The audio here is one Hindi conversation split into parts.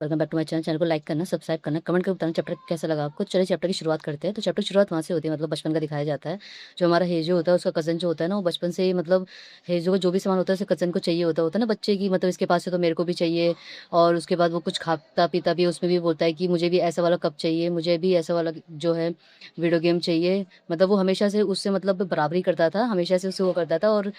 Welcome back to my channel. Channel को लाइक करना, सब्सक्राइब करना, कमेंट करके बताना चैप्टर कैसा लगा आपको। चलिए चैप्टर की शुरुआत करते हैं। तो चैप्टर की शुरुआत वहाँ से होती है, मतलब बचपन का दिखाया जाता है। जो हमारा हेजो होता है, उसका कज़न जो होता है ना, वो बचपन से ही मतलब हेजो को जो भी सामान होता है उसे कज़न को चाहिए होता है ना बच्चे की, मतलब इसके पास है तो मेरे को भी चाहिए। और उसके बाद वो कुछ खाता पीता भी है, उसमें भी बोलता है कि मुझे भी ऐसा वाला कप चाहिए, मुझे भी ऐसा वाला जो है वीडियो गेम चाहिए। मतलब वो हमेशा से उससे मतलब बराबरी करता था, हमेशा से उससे वो करता था और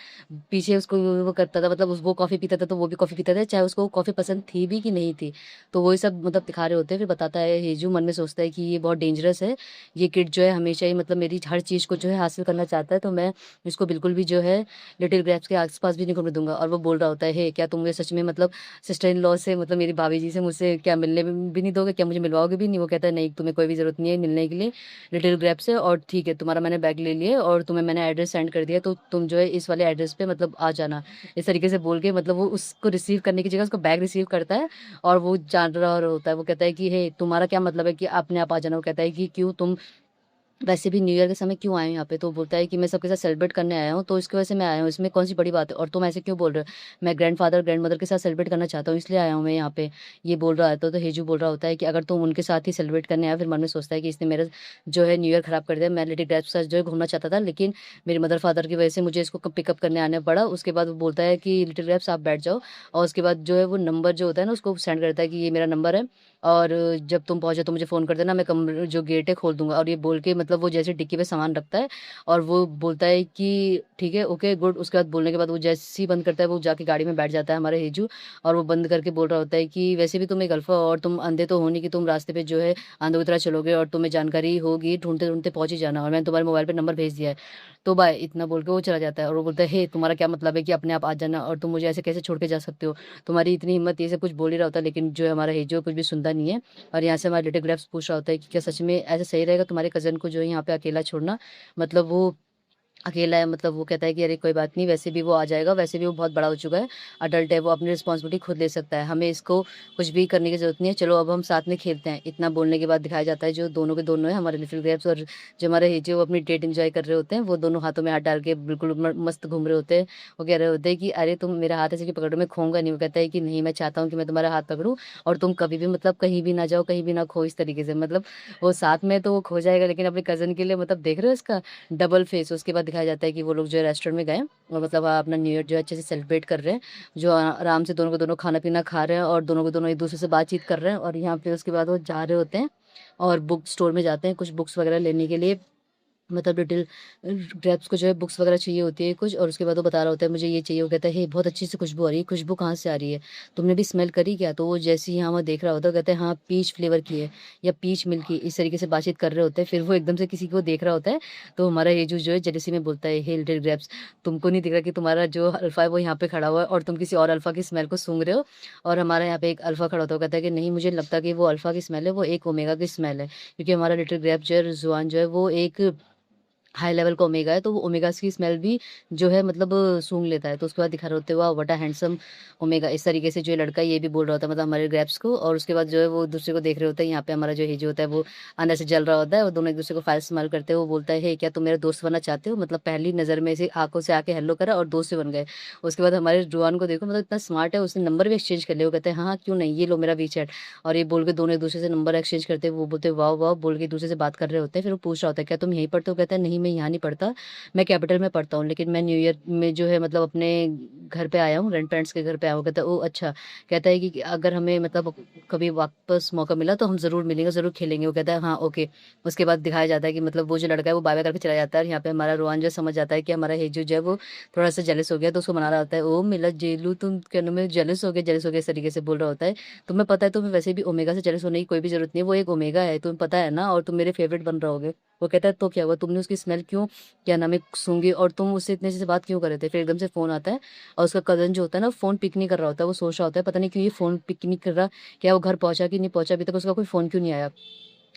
पीछे उसको वो करता था, मतलब वो कॉफ़ी पीता था तो वो भी कॉफ़ी पीता था, चाहे उसको कॉफ़ी पसंद थी भी कि नहीं थी। तो वही सब मतलब दिखा रहे होते हैं। फिर बताता है हेजू मन में सोचता है कि ये बहुत डेंजरस है, ये किड जो है हमेशा ही मतलब मेरी हर चीज़ को जो है हासिल करना चाहता है, तो मैं इसको बिल्कुल भी जो है लिटिल ग्रैप्स के आसपास भी नहीं घूमने दूंगा। और वो बोल रहा होता है, हे क्या तुम मुझे सच में मतलब सिस्टर इन लॉ से, मतलब मेरी भाभी जी से मुझसे क्या मिलने भी नहीं दोगे, क्या मुझे मिलवाओगे भी नहीं? वो कहता है नहीं, तुम्हें कोई भी ज़रूरत नहीं है मिलने के लिए लिटिल ग्रैप से। और ठीक है, तुम्हारा मैंने बैग ले लिया और तुम्हें मैंने एड्रेस सेंड कर दिया, तो तुम जो है इस वाले एड्रेस पे मतलब आ जाना। इस तरीके से बोल के मतलब वो उसको रिसीव करने की जगह उसको बैग रिसीव करता है। और वो जान रहा और होता है, वो कहता है कि हे तुम्हारा क्या मतलब है कि अपने आप आ जाना? वो कहता है कि क्यों, तुम वैसे भी न्यू ईयर के समय क्यों आए हो यहाँ पे? तो बोलता है कि मैं सबके साथ सेलिब्रेट करने आया हूँ, तो इसकी वजह से मैं आया हूँ, इसमें कौन सी बड़ी बात है? और तुम ऐसे क्यों बोल रहे हो? मैं ग्रैंडफादर ग्रैंडमदर के साथ सेलिब्रेट करना चाहता हूँ, इसलिए आया हूँ मैं यहाँ पे। ये बोल रहा है तो हेजू बोल रहा होता है कि अगर तुम उनके साथ ही सेलिब्रेट करने आया, फिर मन में सोचता है कि इसने मेरा जो है न्यू ईयर खराब कर दिया। मैं लिटिल ग्रैप के साथ जो है घूमना चाहता था, लेकिन मेरे मदर फादर की वजह से मुझे इसको पिकअप करने आना पड़ा। उसके बाद वो बोलता है कि लिटिल ग्रैप्स आप बैठ जाओ। और उसके बाद जो है वो नंबर जो होता है ना उसको सेंड करता है कि ये मेरा नंबर है, और जब तुम पहुंचे तो मुझे फ़ोन कर देना, मैं कमरे जो गेट है खोल दूंगा। और ये बोल के मतलब वो जैसे डिक्की पे सामान रखता है और वो बोलता है कि ठीक है, ओके गुड। उसके बाद बोलने के बाद वो जैसे ही बंद करता है वो जाके गाड़ी में बैठ जाता है हमारा हेजू। और वो बंद करके बोल रहा होता है कि वैसे भी तुम एक अल्फा और तुम अंधे तो हो नहीं कि तुम रास्ते पे जो है अंधों की तरह चलोगे, और तुम्हें जानकारी होगी, ढूंढते ढूंढते पहुंच ही जाना, और मैंने तुम्हारे मोबाइल पे नंबर भेज दिया है। तो बाय, इतना बोल के वो चला जाता है। और वो बोलता है, हे तुम्हारा क्या मतलब है कि अपने आप आ जाना, और तुम मुझे ऐसे कैसे छोड़ के जा सकते हो? तुम्हारी इतनी हिम्मत, ये सब कुछ बोल ही रहा होता है, लेकिन जो है हमारा हेजो कुछ भी सुनता नहीं है। और यहाँ से हमारा लिटिल ग्रैप्स पूछ रहा होता है कि क्या सच में ऐसा सही रहेगा तुम्हारे कज़न को जो है यहाँ पे अकेला छोड़ना? मतलब वो अकेला है, मतलब वो कहता है कि अरे कोई बात नहीं, वैसे भी वो आ जाएगा, वैसे भी वो बहुत बड़ा हो चुका है, अडल्ट है, वो अपनी रिस्पॉन्सिबिलिटी खुद ले सकता है, हमें इसको कुछ भी करने की ज़रूरत नहीं है, चलो अब हम साथ में खेलते हैं। इतना बोलने के बाद दिखाया जाता है जो दोनों के दोनों है, हमारे लिटिल ग्रेप्स और जो हमारे हेजे, वो अपनी डेट एंजॉय कर रहे होते हैं। वो दोनों हाथों में हाथ डाल के बिल्कुल मस्त घूम रहे होते हैं। वो कह रहे होते हैं कि अरे तुम मेरा हाथ ऐसे कि पकड़ो, मैं खोऊंगा नहीं। वो कहता है कि नहीं, मैं चाहता हूँ कि मैं तुम्हारा हाथ पकड़ूँ और तुम कभी भी मतलब कहीं भी ना जाओ, कहीं भी ना खो, इस तरीके से मतलब वो साथ में तो वो खो जाएगा, लेकिन अपने कज़न के लिए मतलब देख रहे हो इसका डबल फेस। उसके बाद दिखाया जाता है कि वो लोग जो है रेस्टोरेंट में गए और मतलब अपना न्यू ईयर जो है अच्छे से सेलिब्रेट कर रहे हैं, जो आराम से दोनों को दोनों खाना पीना खा रहे हैं और दोनों को दोनों एक दूसरे से बातचीत कर रहे हैं। और यहाँ पे उसके बाद वो जा रहे होते हैं और बुक स्टोर में जाते हैं कुछ बुक्स वगैरह लेने के लिए, मतलब लिटिल ग्रेप्स को जो है बुक्स वगैरह चाहिए होती है कुछ। और उसके बाद वो बता रहा होता है मुझे ये चाहिए। वो कहता है हे बहुत अच्छी सी खुशबू आ रही है, खुशबू कहाँ से आ रही है? तुमने भी स्मेल करी क्या? तो वो जैसे ही यहाँ वहाँ देख रहा होता है, वो कहता है हाँ पीच फ्लेवर की है या पीच मिल्क की, इस तरीके से बातचीत कर रहे होते हैं। फिर वो एकदम से किसी को देख रहा होता है, तो हमारा ये जो है जेलेसी में बोलता है, हे लिटिल ग्रेप्स, तुमको नहीं दिख रहा कि तुम्हारा जो अल्फा है वो यहाँ पे खड़ा हुआ है और तुम किसी और अल्फा की स्मेल को सूंघ रहे हो? और हमारा यहाँ पे एक अल्फा खड़ा होता है, वो कहता है कि नहीं, मुझे लगता कि वो अल्फा की स्मेल है, वो एक ओमेगा की स्मेल है, क्योंकि हमारा लिटिल ग्रेप जो है रिजवान जो है वो एक हाई लेवल का ओमेगा है, तो वो ओमेगा की स्मेल भी जो है मतलब सूंघ लेता है। तो उसके बाद दिखा रहे होते हुआ व्हाट अ हैंडसम ओमेगा, इस तरीके से जो है लड़का ये भी बोल रहा होता है, मतलब हमारे ग्रैप्स को। और उसके बाद जो है वो दूसरे को देख रहे होते हैं। यहाँ पे हमारा जो हेजो होता है वो अंदर से जल रहा होता है और दोनों एक दूसरे को फायर स्मेल करते हैं। वो बोलता है, हे क्या तुम मेरा दोस्त बनना चाहते हो? मतलब पहली नज़र में से आंखों से आके हेलो करा और दोस्त से बन गए। उसके बाद हमारे जुआन को देखो, मतलब इतना स्मार्ट है, उसने नंबर भी एक्सचेंज कर लिया। वो कहते हैं हाँ हाँ क्यों नहीं, ये लो मेरा वीचैट। और ये बोल के दोनों एक दूसरे से नंबर एक्सचेंज करते हैं। वो बोलते हैं वाह वाह बोल के एक दूसरे से बात कर रहे होते हैं। फिर वो पूछ रहा होता है क्या तुम यहीं पढ़ते हो? कहता है नहीं, मैं यहाँ नहीं पढ़ता, मैं कैपिटल में पढ़ता हूँ, लेकिन मैं न्यू ईयर में जो है मतलब अपने घर पे आया हूँ, ग्रैंड पेरेंट्स के घर पे आया हूँ। कहता है ओह अच्छा। कहता है कि अगर हमें मतलब कभी वापस मौका मिला तो हम ज़रूर मिलेंगे, ज़रूर खेलेंगे। वो कहता है हाँ ओके। उसके बाद दिखाया जाता है कि मतलब वो जो लड़का है वो बाय बाय करके चला जाता है। और यहाँ पे हमारा रोहन जो समझ जाता है कि हमारा हेजू जो है वो थोड़ा सा जेलस हो गया, तो उसको मना रहा होता है, ओ मिला जेलू तुम क्या नाम है, जेलस हो गया, जेलस हो गया, इस तरीके से बोल रहा होता है। तुम्हें पता है तुम्हें वैसे भी ओमेगा से जेलस होने की कोई भी जरूरत नहीं है, वो एक ओमेगा है, तुम्हें पता है ना, और तुम मेरे फेवरेट बन रहोगे। वो कहता है तो क्या हुआ, तुमने उसकी स्मेल क्यों क्या नाम है सूंघी, और तुम उससे इतने से बात क्यों कर रहे थे? फिर एकदम से फोन आता है और उसका कजन जो होता है ना फोन पिक नहीं कर रहा होता है। वो सोच रहा होता है पता नहीं क्यों ये फोन पिक नहीं कर रहा, क्या वो घर पहुंचा कि नहीं पहुंचा, अभी तक उसका कोई फोन क्यों नहीं आया।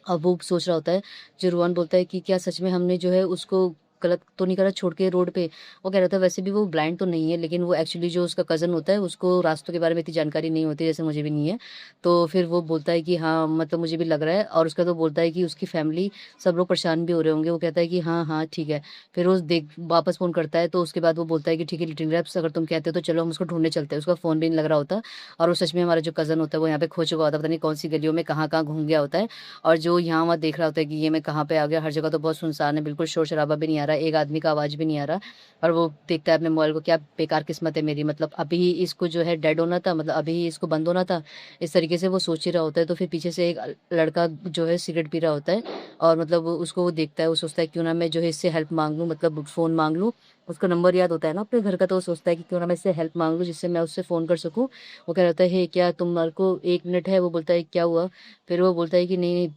अब वो सोच रहा होता है। जो रोहन बोलता है कि क्या सच में हमने जो है उसको गलत तो नहीं करा छोड़ के रोड पे? वो कह रहा था वैसे भी वो ब्लाइंड तो नहीं है, लेकिन वो एक्चुअली जो उसका कज़न होता है उसको रास्तों के बारे में इतनी जानकारी नहीं होती जैसे मुझे भी नहीं है। तो फिर वो बोलता है कि हाँ, मतलब मुझे भी लग रहा है, और उसका तो बोलता है कि उसकी फैमिली सब लोग परेशान भी हो रहे होंगे। वो कहता है कि हाँ, हाँ, ठीक है। फिर वो देख वापस फ़ोन करता है, तो उसके बाद वो बोलता है कि ठीक है लिटिल रैप्स, अगर तुम कहते हो तो चलो हम उसको ढूँढने चलते हैं। उसका फ़ोन भी नहीं लग रहा होता, और वो सच में हमारा जो कज़न होता है वो यहाँ पे खो चुका होता है, पता नहीं कौन-सी गलियों में कहाँ-कहाँ घूम गया होता है। और जो यहाँ-वहाँ देख रहा होता है कि ये मैं कहाँ पे आ गया, हर जगह तो बहुत सुनसान है, बिल्कुल शोर-शराबा भी नहीं आ रहा है, एक आदमी का आवाज़ भी नहीं आ रहा। और वो देखता है अपने मोबाइल को, क्या बेकार किस्मत है मेरी, मतलब अभी ही इसको जो है डेड होना था, मतलब अभी ही इसको बंद होना था। इस तरीके से वो सोच ही रहा होता है, तो फिर पीछे से एक लड़का जो है सिगरेट पी रहा होता है, और मतलब उसको वो देखता है, वो सोचता है क्यों ना मैं जो है इससे हेल्प माँग लूँ, मतलब फ़ोन माँग लूँ। उसको नंबर याद होता है ना अपने घर का, तो वो सोचता है कि क्यों ना मैं इससे हेल्प माँग लूँ जिससे मैं उससे फ़ोन कर सकूँ। वो कह रहा होता है, "हे क्या तुम्हारे को 1 मिनट है?" वो बोलता है, "क्या हुआ?" फिर वो बोलता है कि नहीं, नहीं,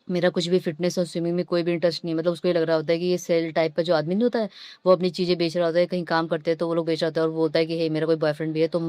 मेरा कुछ भी फ़िटनेस और स्विमिंग में कोई भी इंटरेस्ट नहीं है। मतलब उसको ये लग रहा होता है कि ये सेल टाइप का जो आदमी नहीं होता है, वो अपनी चीज़ें बेच रहा होता है, कहीं काम करते हैं तो वो लोग बेच रहा होता है, और वो बोलता है कि हे मेरा कोई बॉयफ्रेंड भी है, तुम।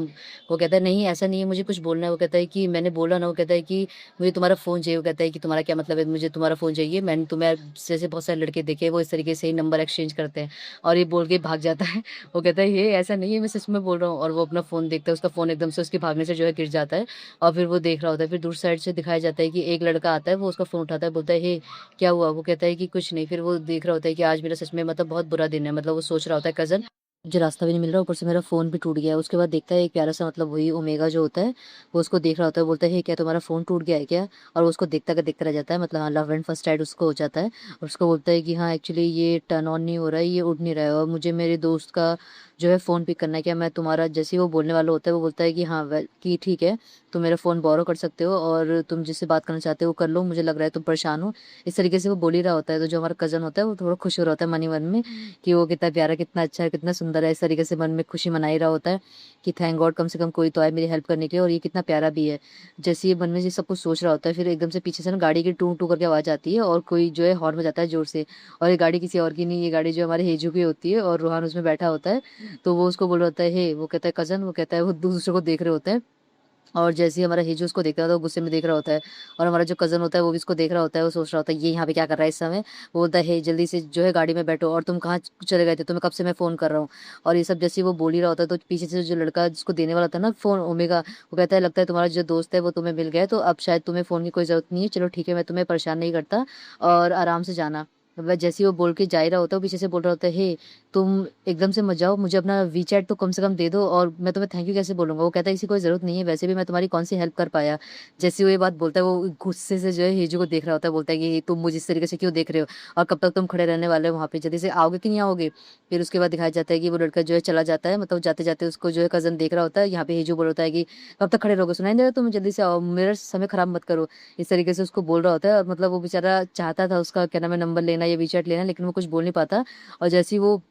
वो कहता है नहीं ऐसा नहीं है, मुझे कुछ बोलना है। वो कहता है कि मैंने बोला ना, वो कहता है कि मुझे तुम्हारा फ़ोन चाहिए। वो कहता है कि तुम्हारा क्या मतलब है, मुझे तुम्हारा फ़ोन चाहिए, मैंने तुम्हें जैसे बहुत सारे लड़के देखे हैं, वो इस तरीके से ही नंबर एक्सचेंज करते हैं, और ये बोल के भाग जाता है। वो कहता है ये ऐसा नहीं है, मैं सच में बोल रहा हूँ, और वो अपना फ़ोन देखता है, उसका फ़ोन एकदम से उसके भागने से जो है गिर जाता है, और फिर वो देख रहा होता है। फिर दूर साइड से दिखाया जाता है कि एक लड़का आता है, वो उसका फ़ोन उठाता है, बोलता है हे क्या हुआ? वो कहता है कि कुछ नहीं। फिर वो देख रहा होता है कि आज मेरा सच में मतलब बहुत बुरा दिन है। मतलब वो सोच रहा होता है कज़न, मुझे रास्ता भी नहीं मिल रहा, ऊपर से मेरा फ़ोन भी टूट गया है। उसके बाद देखता है एक प्यारा-सा, मतलब वही ओमेगा जो होता है, वो उसको देख रहा होता है, बोलता है, "हे क्या तुम्हारा फ़ोन टूट गया है क्या?" और वो उसको देखता का देखता रह जाता है, मतलब हाँ, लव एट फर्स्ट साइट उसको हो जाता है। और उसको बोलता है कि हाँ, एक्चुअली ये टर्न ऑन नहीं हो रहा है, ये उड़ नहीं रहा है, और मुझे मेरे दोस्त का जो है फ़ोन पिक करना है, क्या मैं तुम्हारा, जैसे ही वो बोलने वाला होता है, वो बोलता है कि हाँ, वेल कि ठीक है, तुम मेरा फ़ोन बोरो कर सकते हो, और तुम जिससे बात करना चाहते हो वो कर लो, मुझे लग रहा है तुम परेशान हो। इस तरीके से वो बोल ही रहा होता है, तो जो हमारा कज़न होता है वो थोड़ा खुश हो रहा होता है मन ही मन में, कि वो कितना प्यारा, कितना अच्छा है, कितना सुंदर है। इस तरीके से मन में खुशी मना ही रहा होता है कि थैंक गॉड कम से कम कोई तो आया मेरी हेल्प करने के लिए, और ये कितना प्यारा भी है। जैसे ये मन में ये सब कुछ सोच रहा होता है, फिर एकदम से पीछे से ना गाड़ी की टू टू करके आवाज़ आती है, और कोई जो है हॉर्न बजाता है ज़ोर से, और ये गाड़ी किसी और की नहीं, ये गाड़ी जो हमारे हेजू की होती है, और रोहान उसमें बैठा होता है। तो वो उसको बोल रहा होता है हे, वो कहता है कज़न, वो कहता है, वो दूसरे को देख रहे होते हैं। और जैसे ही हमारा हेजू उसको देख रहा होता है, वो गुस्से में देख रहा होता है, और हमारा जो कज़न होता है वो भी इसको देख रहा होता है, वो सोच रहा होता है ये यहाँ पे क्या कर रहा है इस समय। वो बोलता है हे जल्दी से जो है गाड़ी में बैठो, और तुम कहाँ चले गए थे, तुम्हें कब से मैं फ़ोन कर रहा हूँ। और ये सब जैसे ही वो बोल ही रहा होता है, तो पीछे से जो लड़का जिसको देने वाला था ना फ़ोन ओमेगा, वो कहता है लगता है तुम्हारा जो दोस्त है वो तुम्हें मिल गया है, तो अब शायद तुम्हें फ़ोन की कोई ज़रूरत नहीं है, चलो ठीक है, मैं तुम्हें परेशान नहीं करता, और आराम से जाना। वह जैसे ही वो बोल के जा ही रहा होता है, वो पीछे से बोल रहा होता है हे तुम एकदम से मत जाओ, मुझे अपना वीचैट तो कम से कम दे दो, और मैं तुम्हें थैंक यू कैसे बोलूँगा। वो कहता है इसकी कोई ज़रूरत नहीं है, वैसे भी मैं तुम्हारी कौन सी हेल्प कर पाया। जैसे ही वो ये बात बोलता है, वो गुस्से से जो है हेजू को देख रहा होता है, बोलता है कि तुम मुझे इस तरीके से क्यों देख रहे हो, और कब तक तुम खड़े रहने वाले हो वहाँ पे, जल्दी से आओगे कि नहीं आओगे। फिर उसके बाद दिखाया जाता है कि वो लड़का जो है चला जाता है, मतलब जाते जाते उसको जो है कज़न देख रहा होता है, यहाँ पे हेजू बोल होता है कि कब तक खड़े रहोगे, सुनाई नहीं दे रहा, तुम जल्दी से आओ, मेरा समय खराब मत करो। इस तरीके से उसको बोल रहा होता है, और मतलब वो बेचारा चाहता था उसका क्या नाम है नंबर लेना या वीचैट लेना, लेकिन वो कुछ बोल नहीं पाता। और जैसे ही वो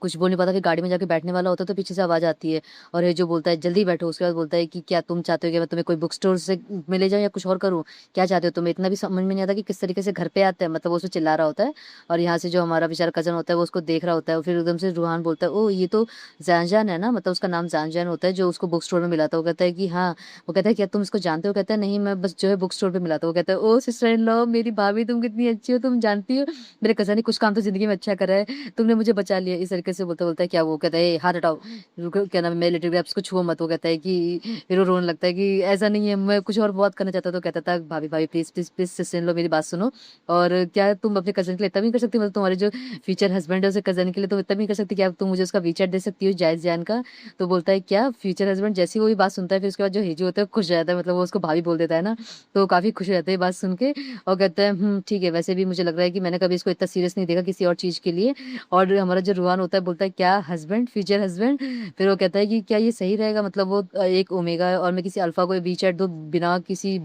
कुछ बोल नहीं पाता, फिर गाड़ी में जाके बैठने वाला होता है, तो पीछे से आवाज़ आती है, और ये जो बोलता है जल्दी बैठो। उसके बाद बोलता है कि क्या तुम चाहते हो कि मैं तुम्हें कोई बुक स्टोर से में ले जाऊँ या कुछ और करूँ? क्या चाहते हो? तुम्हें इतना भी समझ में नहीं आता कि किस तरीके से घर पे आते हैं, मतलब वो उसमें चिल्ला रहा होता है। और यहाँ से जो हमारा बेचारा कज़न होता है वो उसको देख रहा होता है, और फिर एकदम से रूहान बोलता है ओह! ये तो ज़ैनज़ैन है ना, मतलब उसका नाम ज़ैनज़ैन होता है जो उसको बुक स्टोर में मिला था। वो कहता है कि हाँ, वो कहता है क्या तुम इसको जानते हो? कहता है नहीं, मैं बस जो है बुक स्टोर पे मिला था। वो कहता है ओह! सिस्टर इन लॉ, मेरी भाभी तुम कितनी अच्छी हो, तुम जानती हो मेरे कज़न ने कुछ काम तो ज़िंदगी में अच्छा करा है, तुमने मुझे बचा लिया। इस तरीके से बोलता-बोलता है क्या, वो कहता है ए हाथ हटाओ, रुको, क्या नाम है मेरे लिटिल ग्रैप्स को छुओ मत। वो कहता है कि फिर वो रोने लगता है कि ऐसा नहीं है, मैं कुछ और बहुत करना चाहता। तो कहता था भाभी भाभी please please please sister in law मेरी बात सुनो, और क्या तुम अपने कज़न के लिए इतना भी नहीं कर सकती, मतलब तुम्हारे जो फ्यूचर हस्बैंड है उसे कज़न के लिए तुम इतना भी नहीं कर सकती कि आप तुम मुझे उसका वीचैट दे सकती हो जायज़ जान का। तो बोलता है क्या फ्यूचर हस्बैंड, जैसे ही वो ये बात सुनता है, फिर उसके बाद जो हेजू होता है वो खुश हो जाता है, मतलब वो उसको भाभी बोल देता है ना, तो काफ़ी खुश हो जाता है ये बात सुन के, और कहता है ठीक है, वैसे भी मुझे लग रहा है कि मैंने कभी इसको इतना सीरियस नहीं देखा किसी और चीज़ के लिए। और हमारा जो रूहान होता है बोलता है क्या हस्बैंड, फ्यूचर हस्बैंड? फिर वो कहता है कि क्या ये सही रहेगा, मतलब वो एक ओमेगा है और मैं किसी अल्फा को वीचैट दूँ बिना किसी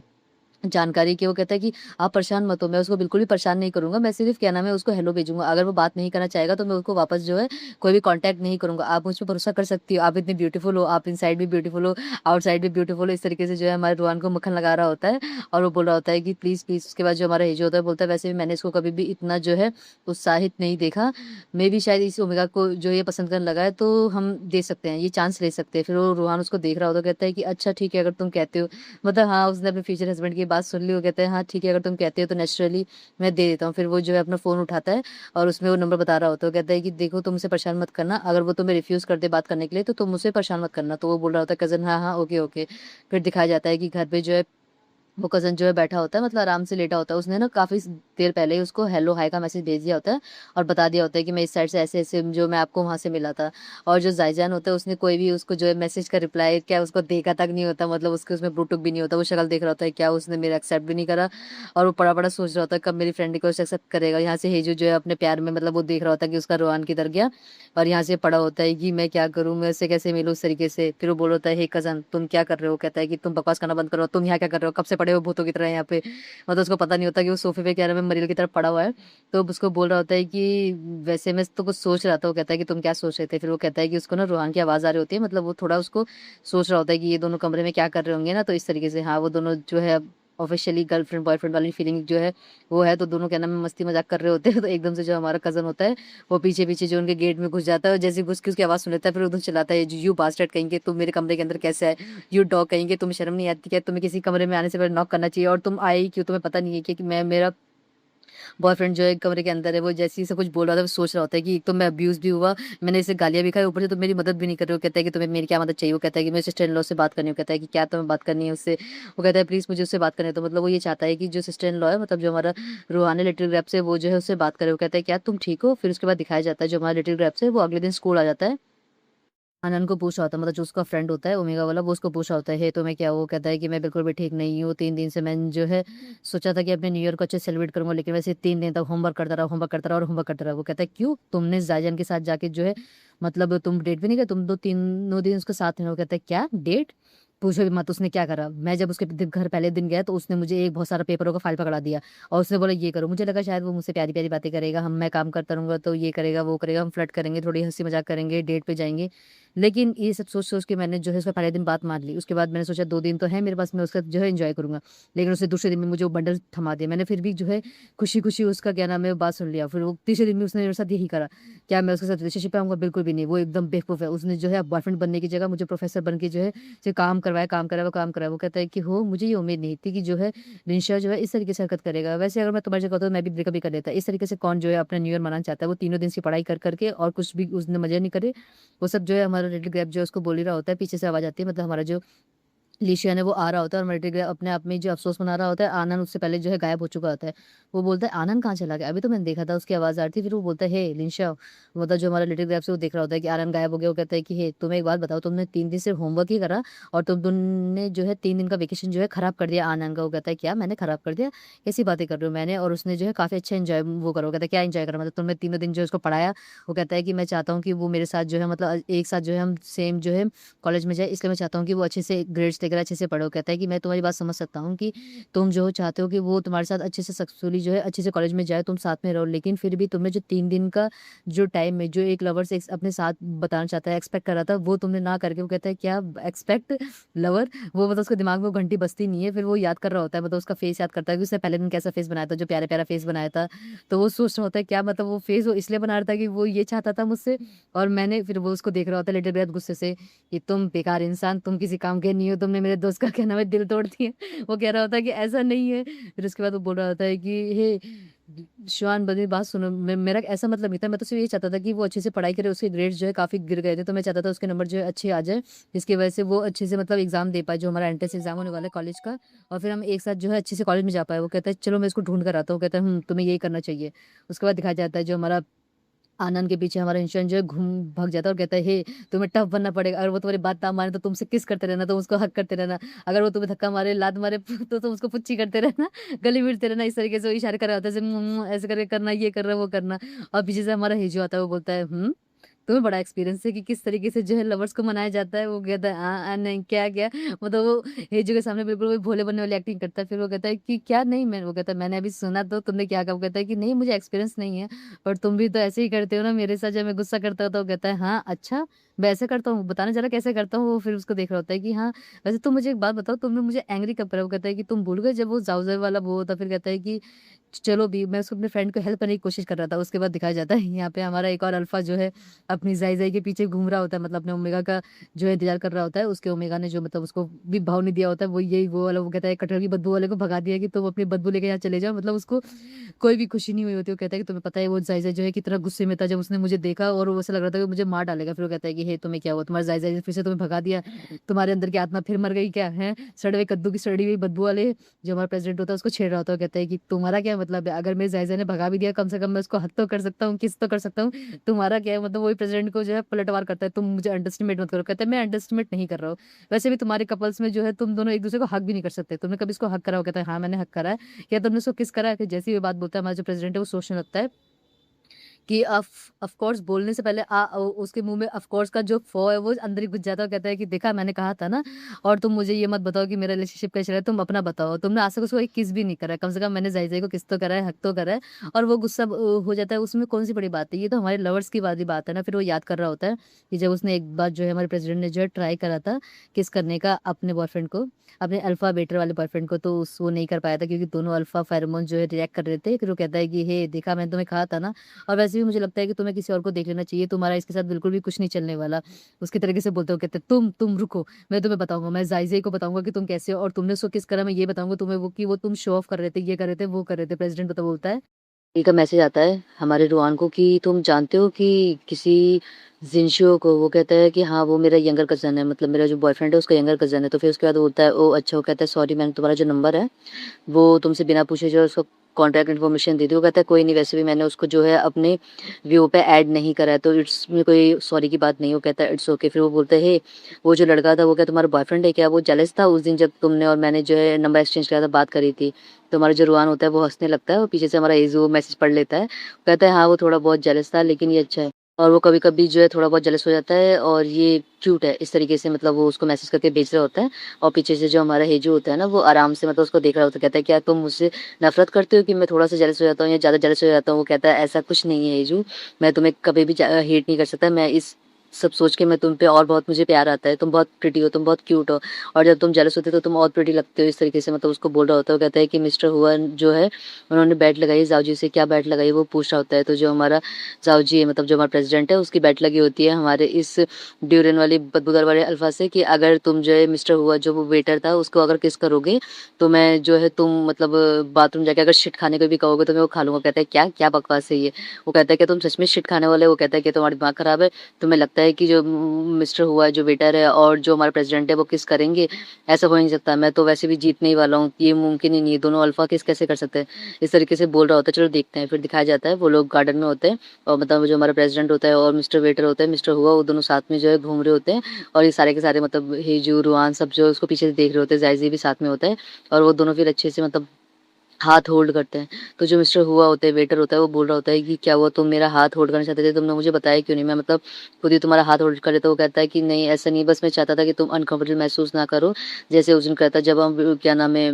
जानकारी के। वो कहता है कि आप परेशान मत हो, मैं उसको बिल्कुल भी परेशान नहीं करूँगा, मैं सिर्फ़ क्या नाम है उसको हेलो भेजूँगा। अगर वो बात नहीं करना चाहेगा तो मैं उसको वापस जो है कोई भी कॉन्टैक्ट नहीं करूँगा। आप मुझ पे भरोसा कर सकती हो, आप इतनी ब्यूटीफुल हो, आप इनसाइड भी ब्यूटीफुल हो, आउटसाइड भी ब्यूटीफुल हो। इस तरीके से जो है हमारे रूहान को मक्खन लगा रहा होता है, और वो बोल रहा होता है कि प्लीज़, प्लीज़। उसके बाद जो हमारा हेजो होता है बोलता है वैसे भी मैंने इसको कभी भी इतना जो है उत्साहित नहीं देखा। मेबी शायद इस ओमेगा को जो ये पसंद करने लगा है, तो हम दे सकते हैं, ये चांस ले सकते हैं। फिर वो रूहान उसको देख रहा होता है, कहता है कि अच्छा ठीक है अगर तुम कहते हो। मतलब हाँ, उसने अपने फ्यूचर हस्बैंड की बात सुन ली। वो कहता है हाँ ठीक है, अगर तुम कहते हो तो नेचुरली मैं दे देता हूँ। फिर वो जो है अपना फ़ोन उठाता है और उसमें वो नंबर बता रहा होता है। वो कहता है कि देखो तुम उसे परेशान मत करना, अगर वो तुम्हें रिफ्यूज़ कर दे बात करने के लिए तो तुम उसे परेशान मत करना। तो वो बोल रहा होता है कज़न हाँ, हाँ, ओके, ओके। फिर दिखाया जाता है कि घर पे जो है वो कज़न जो है बैठा होता है, मतलब आराम से लेटा होता है। उसने ना काफ़ी देर पहले ही उसको हेलो हाय का मैसेज भेज दिया होता है और बता दिया होता है कि मैं इस साइड से ऐसे-ऐसे जो मैं आपको वहाँ से मिला था। और जो ज़ाइजान होता है उसने कोई भी उसको जो है मैसेज का रिप्लाई क्या उसको देखा तक नहीं होता, मतलब उसके उसमें ब्लू टिक भी नहीं होता। वो शक्ल देख रहा होता है क्या उसने मेरा एक्सेप्ट भी नहीं करा और वो पड़ा-पड़ा सोच रहा होता है कब मेरी फ्रेंड रिक्वेस्ट एक्सेप्ट करेगा। यहाँ से हेजू जो है अपने प्यार में मतलब वो देख रहा होता है कि उसका रोहान किधर गया और यहाँ से पड़ा होता है कि मैं क्या करूँ, मैं उससे कैसे मिलूँ उस तरीके से। फिर वो बोल रहा होता है हे कज़न तुम क्या कर रहे हो? कहता है कि तुम बकवास करना बंद करो, तुम यहाँ क्या कर रहे हो? कब से पड़े हो भूतों की तरह यहाँ पे? मतलब उसको पता नहीं होता कि वो सोफ़े पे क्या नाम है मरील की तरह पड़ा हुआ है। तो उसको बोल रहा होता है कि वैसे मैं तो कुछ सोच रहा था। वो कहता है कि तुम क्या सोच रहे थे? फिर वो कहता है कि उसको ना रूहान की आवाज़ आ रही होती है, मतलब वो थोड़ा उसको सोच रहा होता है कि ये दोनों कमरे में क्या कर रहे होंगे ना, तो इस तरीके से हाँ, वो दोनों जो है ऑफ़िशियली गर्लफ्रेंड बॉयफ्रेंड वाली फीलिंग जो है वो है, तो दोनों क्या नाम है मस्ती मज़ाक कर रहे होते हैं। तो एकदम से जो हमारा कज़न होता है वो पीछे-पीछे जो उनके गेट में घुस जाता है और जैसे ही घुस के उसकी आवाज़ सुन लेता है फिर उधर चिल्लाता है, "यू बास्टर्ड कहीं के, तुम मेरे कमरे के अंदर कैसे आए? यू डॉग कहीं के, तुम्हें शर्म नहीं आती क्या? तुम्हें किसी कमरे में आने से पहले नॉक करना चाहिए और तुम आए ही क्यों? तुम्हें पता नहीं है क्या कि मैं मेरा बॉयफ्रेंड जो है कमरे के अंदर है।" वो जैसे ही सब कुछ बोल रहा था वो सोच रहा होता है कि एक तो मैं अब्यूज़ भी हुआ, मैंने इसे गालियाँ भी खाई, ऊपर से तुम मेरी मदद भी नहीं कर रहे हो। कहता है कि तुम्हें मेरी क्या मदद चाहिए? वो कहता है कि मैं सिस्टर इन लॉ से बात करनी है। वो कहता है कि क्या तुम्हें बात करनी है उससे? वो कहता है प्लीज़ मुझे उससे बात करने दो। मतलब वो ये चाहता है कि जो सिस्टर इन लॉ है, मतलब जो हमारा रूहान है लिटिल ग्रैप से, वो जो है उससे बात करे। वो कहता है क्या तुम ठीक हो? फिर उसके बाद दिखाया जाता है जो हमारा लिटिल ग्रैप है वो अगले दिन स्कूल आ जाता है। आनंद को पूछ रहा होता है, मतलब जो उसका फ्रेंड होता है ओमेगा वाला, वो उसको पूछ रहा होता है, "हे तुम्हें क्या हुआ?" वो कहता है कि मैं बिल्कुल भी ठीक नहीं हूँ। 3 दिन से मैंने जो है सोचा था कि अपने न्यू ईयर को अच्छे से सेलिब्रेट करूँगा, लेकिन वैसे 3 दिन तक होमवर्क करता रहा और होमवर्क करता रहा। वो कहता है, "क्यों? तुमने ज़ायजान के साथ जाके जो है मतलब तुम डेट पे नहीं गए? तुम तो तीनों दिन उसके साथ थे।" वो कहता है, "क्या? डेट? पूछो भी मत उसने क्या करा। मैं जब उसके घर पहले दिन गया तो उसने मुझे एक बहुत सारा पेपरों का फाइल पकड़ा दिया और उसने बोला ये करो। मुझे लगा शायद वो मुझसे प्यारी-प्यारी बातें करेगा, मैं काम करता रहूँगा तो ये करेगा, वो करेगा, हम फ्लर्ट करेंगे, थोड़ी हँसी-मज़ाक करेंगे, डेट पे जाएँगे। लेकिन ये सब सोच-सोच के मैंने जो है उसका पहले दिन बात मान ली। उसके बाद मैंने सोचा 2 दिन तो है मेरे पास, मैं उसका जो है एन्जॉय करूँगा। लेकिन उसने दूसरे दिन में मुझे वो बंडल थमा दिया। मैंने फिर भी जो है खुशी-खुशी उसका क्या नाम है बात सुन लिया। फिर वो तीसरे दिन भी उसने मेरे साथ यही करा। क्या मैं उसके साथ रिलेशनशिप में आऊँगा? बिल्कुल भी नहीं। वो एकदम बेवकूफ़ है। उसने जो है बॉयफ्रेंड बनने की जगह मुझे प्रोफ़ेसर बन के जो है से काम करवाया, काम कराया, वो काम कराया। वो कहता है कि हो मुझे ये उम्मीद नहीं थी कि जो है रिंशा जो है इस तरीके से हरकत करेगा। वैसे अगर मैं तुम्हारी जगह होता तो मैं भी ब्रेकअप ही कर लेता। इस तरीके से कौन जो है अपना न्यू ईयर मनाना चाहता है? वो तीनों दिन की पढ़ाई कर के और कुछ भी उसने मज़े नहीं करे। वो सब जो है हमारा लिटिल ग्रैप जो है उसको बोल ही रहा होता है, पीछे से आवाज़ आती है, मतलब हमारा जो लिशियन है वो आ रहा होता है और मल्टीग्रेन अपने आप में जो अफ़सोस मना रहा होता है, आनंद उससे पहले जो है गायब हो चुका होता है। वो बोलता है, "आनंद कहाँ चला गया? अभी तो मैंने देखा था उसकी आवाज़ आ रही थी।" फिर वो बोलता है, "हे लिंशा" मतलब जो हमारा लिटिल ग्रैप्स है वो देख रहा होता है कि आनंद गायब हो गया। वो कहता है कि, "हे तुम्हें एक बात बताओ, तुमने 3 दिन सिर्फ़ होमवर्क ही करा और तुमने जो है 3 दिन का वेकेशन जो है खराब कर दिया आनंद का।" वो कहता है, "क्या मैंने खराब कर दिया? कैसी बातें कर रहे हो मैंने?" और उसने जो है काफ़ी अच्छा एन्जॉय वो करा। वो कहता है, "क्या एन्जॉय करा? मतलब तुमने तीनों दिन जो है उसको पढ़ाया?" वो कहता है कि, "मैं चाहता हूँ कि वो मेरे साथ जो है मतलब एक साथ जो है हम सेम जो है कॉलेज में जाए, इसलिए मैं चाहता हूँ कि वो अच्छे से ग्रेड्स वगैरह अच्छे से पढ़े।" वो कहता है कि मैं तुम्हारी बात समझ सकता हूँ कि तुम जो चाहते हो कि वो तुम्हारे साथ अच्छे से सक्सेसफुली जो है अच्छे से कॉलेज में जाए, तुम साथ में रहो। लेकिन फिर भी तुमने जो 3 दिन का जो टाइम में जो एक लवर से अपने साथ बताना चाहता है, एक्सपेक्ट कर रहा था, वो तुमने ना करके वो कहता है क्या एक्सपेक्ट लवर? वो मतलब उसके दिमाग में वो घंटी बजती नहीं है, फिर वो याद कर रहा होता है, मतलब उसका फेस याद करता है कि उसने पहले दिन कैसा फेस बनाया था, जो प्यारा-प्यारा फेस बनाया था। तो वो सोच रहा होता है क्या मतलब वो फेस वो इसलिए बना रहा था कि वो ये चाहता था मुझसे और मैंने फिर वो उसको देख रहा होता है लिटिल ब्रेथ गुस्से से कि तुम बेकार इंसान, तुम किसी काम के नहीं हो, तुमने मेरे दोस्त का क्या नाम है दिल तोड़ दिया। वो कह रहा होता है कि ऐसा नहीं है। फिर उसके बाद वो बोल रहा होता है कि हे शिवान मेरी बात सुनो, मेरा ऐसा मतलब नहीं था, मैं तो सिर्फ यही चाहता था कि वो अच्छे से पढ़ाई करे, उसके ग्रेड्स जो है काफ़ी गिर गए थे, तो मैं चाहता था उसके नंबर जो है अच्छे आ जाए, जिसकी वजह से वो अच्छे से मतलब एग्ज़ाम दे पाए, जो हमारा एंट्रेंस एग्ज़ाम होने वाला है कॉलेज का और फिर हम एक साथ जो है अच्छे से कॉलेज में जा पाए। वो कहता है चलो मैं इसको ढूँढ कर आता हूँ, कहता है तुम्हें यही करना चाहिए। उसके बाद दिखाया जाता है जो हमारा आनंद के पीछे हमारा इंसान जो है घूम भाग जाता है और कहता है हे तुम्हें टफ बनना पड़ेगा, अगर वो तुम्हारी बात ना माने तो तुमसे किस करते रहना, तुम उसको हक करते रहना, अगर वो तुम्हें धक्का मारे लात मारे तो तुम उसको पुच्ची करते रहना, गली मिलते रहना, इस तरीके से वो इशारे कर रहा होता है ऐसे ऐसे करके करना, ये करना वो करना। और पीछे से हमारा हिजू आता है, वो बोलता है तुम्हें बड़ा एक्सपीरियंस है कि किस तरीके से जो है लवर्स को मनाया जाता है। वो कहता है नहीं क्या क्या, मतलब वो हेजू के सामने बिल्कुल वो भोले बनने वाली एक्टिंग करता है। फिर वो कहता है कि क्या नहीं, मैं वो कहता है मैंने अभी सुना तो तुमने क्या कहा? वो कहता है कि नहीं मुझे एक्सपीरियंस नहीं है, पर तुम भी तो ऐसे ही करते हो ना मेरे साथ जब मैं गुस्सा करता हूँ। तो वो कहता है हाँ अच्छा, मैं ऐसे करता हूँ, बताना ज़रा कैसे करता हूँ, वो फिर उसको देख रहा होता है कि हाँ, वैसे तुम मुझे एक बात बताओ, तुमने मुझे एंग्री कब करा? वो कहता है कि तुम भूल गए जब वो ज़ाओज़ाई वाला वो होता, फिर कहता है कि चलो भी मैं उसको अपने फ्रेंड को हेल्प करने की कोशिश कर रहा था। उसके बाद दिखाया जाता है यहाँ पे हमारा एक और अल्फ़ा जो है अपनी ज़ाई के पीछे घूम रहा होता है, मतलब अपने ओमेगा का जो है इंतज़ार कर रहा होता है। उसके ओमेगा ने जो मतलब उसको भी भाव नहीं दिया होता है, वो यही वो वाला वो कहता है कटहल की बदबू वाले को भगा दिया कि तुम अपनी बदबू लेके यहाँ चले जाओ। मतलब उसको कोई भी खुशी नहीं हुई होती। वो कहता है कि तुम्हें पता है वो ज़ाई जो है कितना गुस्से में था जब उसने मुझे देखा और वो ऐसा लग रहा था कि मुझे मार डालेगा। फिर वो कहता है कि हे तुम्हें क्या हुआ? तुम्हारा ज़ाई ने फिर से तुम्हें भगा दिया? तुम्हारे अंदर की आत्मा फिर मर गई क्या? हैं? सड़े हुए कद्दू की सड़ी हुई बदबू वाले जो हमारा प्रेज़िडेंट होता है उसको छेड़ रहा होता है। वो कहता है कि तुम्हारा क्या मतलब है? अगर मेरे ज़ायज़ा ने भगा भी दिया कम से कम मैं उसको हग तो कर सकता हूँ, किस तो कर सकता हूँ। तुम्हारा क्या है? मतलब वही प्रेज़िडेंट को जो है पलटवार करता है, तुम मुझे अंडरएस्टिमेट मत करो। कहता है मैं अंडरएस्टिमेट नहीं कर रहा हूँ। वैसे भी तुम्हारे कपल्स में जो है तुम दोनों एक-दूसरे को हग भी नहीं कर सकते। तुमने कभी इसको हग करा हो? कहता है हाँ, मैंने हग करा है। क्या तुमने उसको किस करा है? फिर जैसे ही ये बात बोलता है हमारा जो प्रेज़िडेंट है वो सोचने लगता है कि ऑफ कोर्स बोलने से पहले उसके मुँह में ऑफ कोर्स का जो फ़ॉ है वो अंदर ही घुस जाता है और कहता है कि देखा मैंने कहा था ना और तुम मुझे ये मत बताओ कि मेरा रिलेशनशिप कैसा रहा है, तुम अपना बताओ। तुमने आज तक उसको एक किस भी नहीं करा है, कम से कम मैंने ज़ाई को किस तो करा है, हग तो करा है और वो गुस्सा हो जाता है, उसमें कौन-सी बड़ी बात है, ये तो हमारे लवर्स की वाली बात है ना। फिर वो याद कर रहा होता है कि जब उसने एक बार जो है हमारे प्रेज़िडेंट ने जो है ट्राई करा था किस करने का अपने बॉयफ्रेंड को, अपने अल्फ़ा बेटर वाले बॉयफ्रेंड को, तो वो नहीं कर पाया था क्योंकि दोनों अल्फ़ा फेरोमोन जो है रिएक्ट कर रहे थे। फिर वो कहता है कि हे देखा मैंने तुम्हें कहा था ना और वैसे भी मुझे लगता है कि तुम्हें किसी और को देख लेना चाहिए, तुम्हारा इसके साथ बिल्कुल भी कुछ नहीं चलने वाला। उसकी तरीके से बोलते हो कहते तुम रुको, मैं तुम्हें बताऊँगा, मैं ज़ाइज़े को बताऊँगा कि तुम कैसे हो और तुमने उसको किस करा मैं ये बताऊँगा तुम्हें वो कि वो तुम शो ऑफ कर रहे थे, ये कर रहे थे, वो कर रहे थे। प्रेज़िडेंट पता बोलता है का मैसेज आता है हमारे रुआन को कि तुम जानते हो कि किसी जिनशियो को, वो कहता है कि हाँ, वो मेरा यंगर कज़न है, मतलब मेरा जो बॉयफ्रेंड है उसका यंगर कज़न है। तो फिर उसके बाद वो बोलता है ओह अच्छा, वो कहता है सॉरी मैंने तुम्हारा जो नंबर है वो तुमसे बिना पूछे जो है उसको कॉन्टैक्ट इन्फॉर्मेशन दे दी। वो कहता है कोई नहीं, वैसे भी मैंने उसको जो है अपने व्यू पे ऐड नहीं करा है, तो इट्स में कोई सॉरी की बात नहीं है। वो कहता है इट्स ओके। फिर वो बोलता है हे वो जो लड़का था वो क्या तुम्हारा बॉयफ्रेंड है क्या? वो जेलस था उस दिन जब तुमने और मैंने जो है नंबर एक्सचेंज किया था, बात करी थी। तो हमारा जो रुआन होता है वो हँसने लगता है और पीछे से हमारा एज़ू वो मैसेज पढ़ लेता है। कहता है हाँ, वो थोड़ा बहुत जेलस था लेकिन ये अच्छा है। और वो कभी-कभी जो है थोड़ा बहुत जेलस हो जाता है और ये क्यूट है। इस तरीके से मतलब वो उसको मैसेज करके भेज रहा होता है और पीछे से जो हमारा हेजू होता है ना वो आराम से मतलब उसको देख रहा होता है। कहता है क्या तुम मुझसे नफ़रत करते हो कि मैं थोड़ा-सा जेलस हो जाता हूँ या ज़्यादा जेलस हो जाता हूँ? वो कहता है ऐसा कुछ नहीं है हेजू, मैं तुम्हें कभी भी हेट नहीं कर सकता। मैं इस सब सोच के मैं तुम पे और बहुत मुझे प्यार आता है। तुम बहुत प्रिटी हो, तुम बहुत क्यूट हो और जब तुम जेलस होते हो तो तुम और प्रिटी लगते हो। इस तरीके से मतलब उसको बोल रहा होता है। वो कहता है कि मिस्टर हुआ जो है उन्होंने बेट लगाई ज़ाओ जी से, क्या बेट लगाई? वो पूछ रहा होता है। तो जो हमारा ज़ाओ जी है मतलब जो हमारा प्रेज़िडेंट है उसकी बेट लगी होती है हमारे इस ड्यूरेन वाली बदबूदार वाले अल्फ़ा से कि अगर तुम जो है मिस्टर हुआ जो वो वेटर था उसको अगर किस करोगे तो मैं जो है तुम मतलब बाथरूम जाके अगर शिट खाने को भी कहोगे तो मैं वो खा लूँगा। कहता है क्या? क्या बकवास है ये? वो कहता है कि तुम सच में शिट खाने वाले हो? वो कहता है कि तुम्हारा दिमाग खराब है? तुम्हें लगता है कि जो मिस्टर हुआ जो वेटर है और जो हमारा प्रेज़िडेंट है वो किस करेंगे? ऐसा हो नहीं सकता। मैं तो वैसे भी जीतने ही वाला हूँ। ये मुमकिन ही नहीं है। दोनों अल्फ़ा किस कैसे कर सकते हैं? इस तरीके से बोल रहा होता है। चलो देखते हैं। फिर दिखाया जाता है वो लोग गार्डन में होते हैं और मतलब जो हमारा प्रेज़िडेंट होता है और मिस्टर वेटर होता है, मिस्टर हुआ वो दोनों साथ में जो है घूम रहे होते हैं और ये सारे के सारे मतलब हेजू, रुआन सब जो है उसको पीछे से देख रहे होते हैं। ज़ाइज़ी भी साथ में होता है और वो दोनों फिर अच्छे से मतलब हाथ होल्ड करते हैं। तो जो मिस्टर हुआ होता है, वेटर होता है, वो बोल रहा होता है कि क्या हुआ तुम मेरा हाथ होल्ड करना चाहते थे, तुमने मुझे बताया क्यों नहीं? मैं मतलब खुद ही तुम्हारा हाथ होल्ड कर लेता। वो कहता है कि नहीं ऐसा नहीं, बस मैं चाहता था कि तुम अनकम्फर्टेबल महसूस ना करो। जैसे उस दिन कहता है जब हम क्या नाम है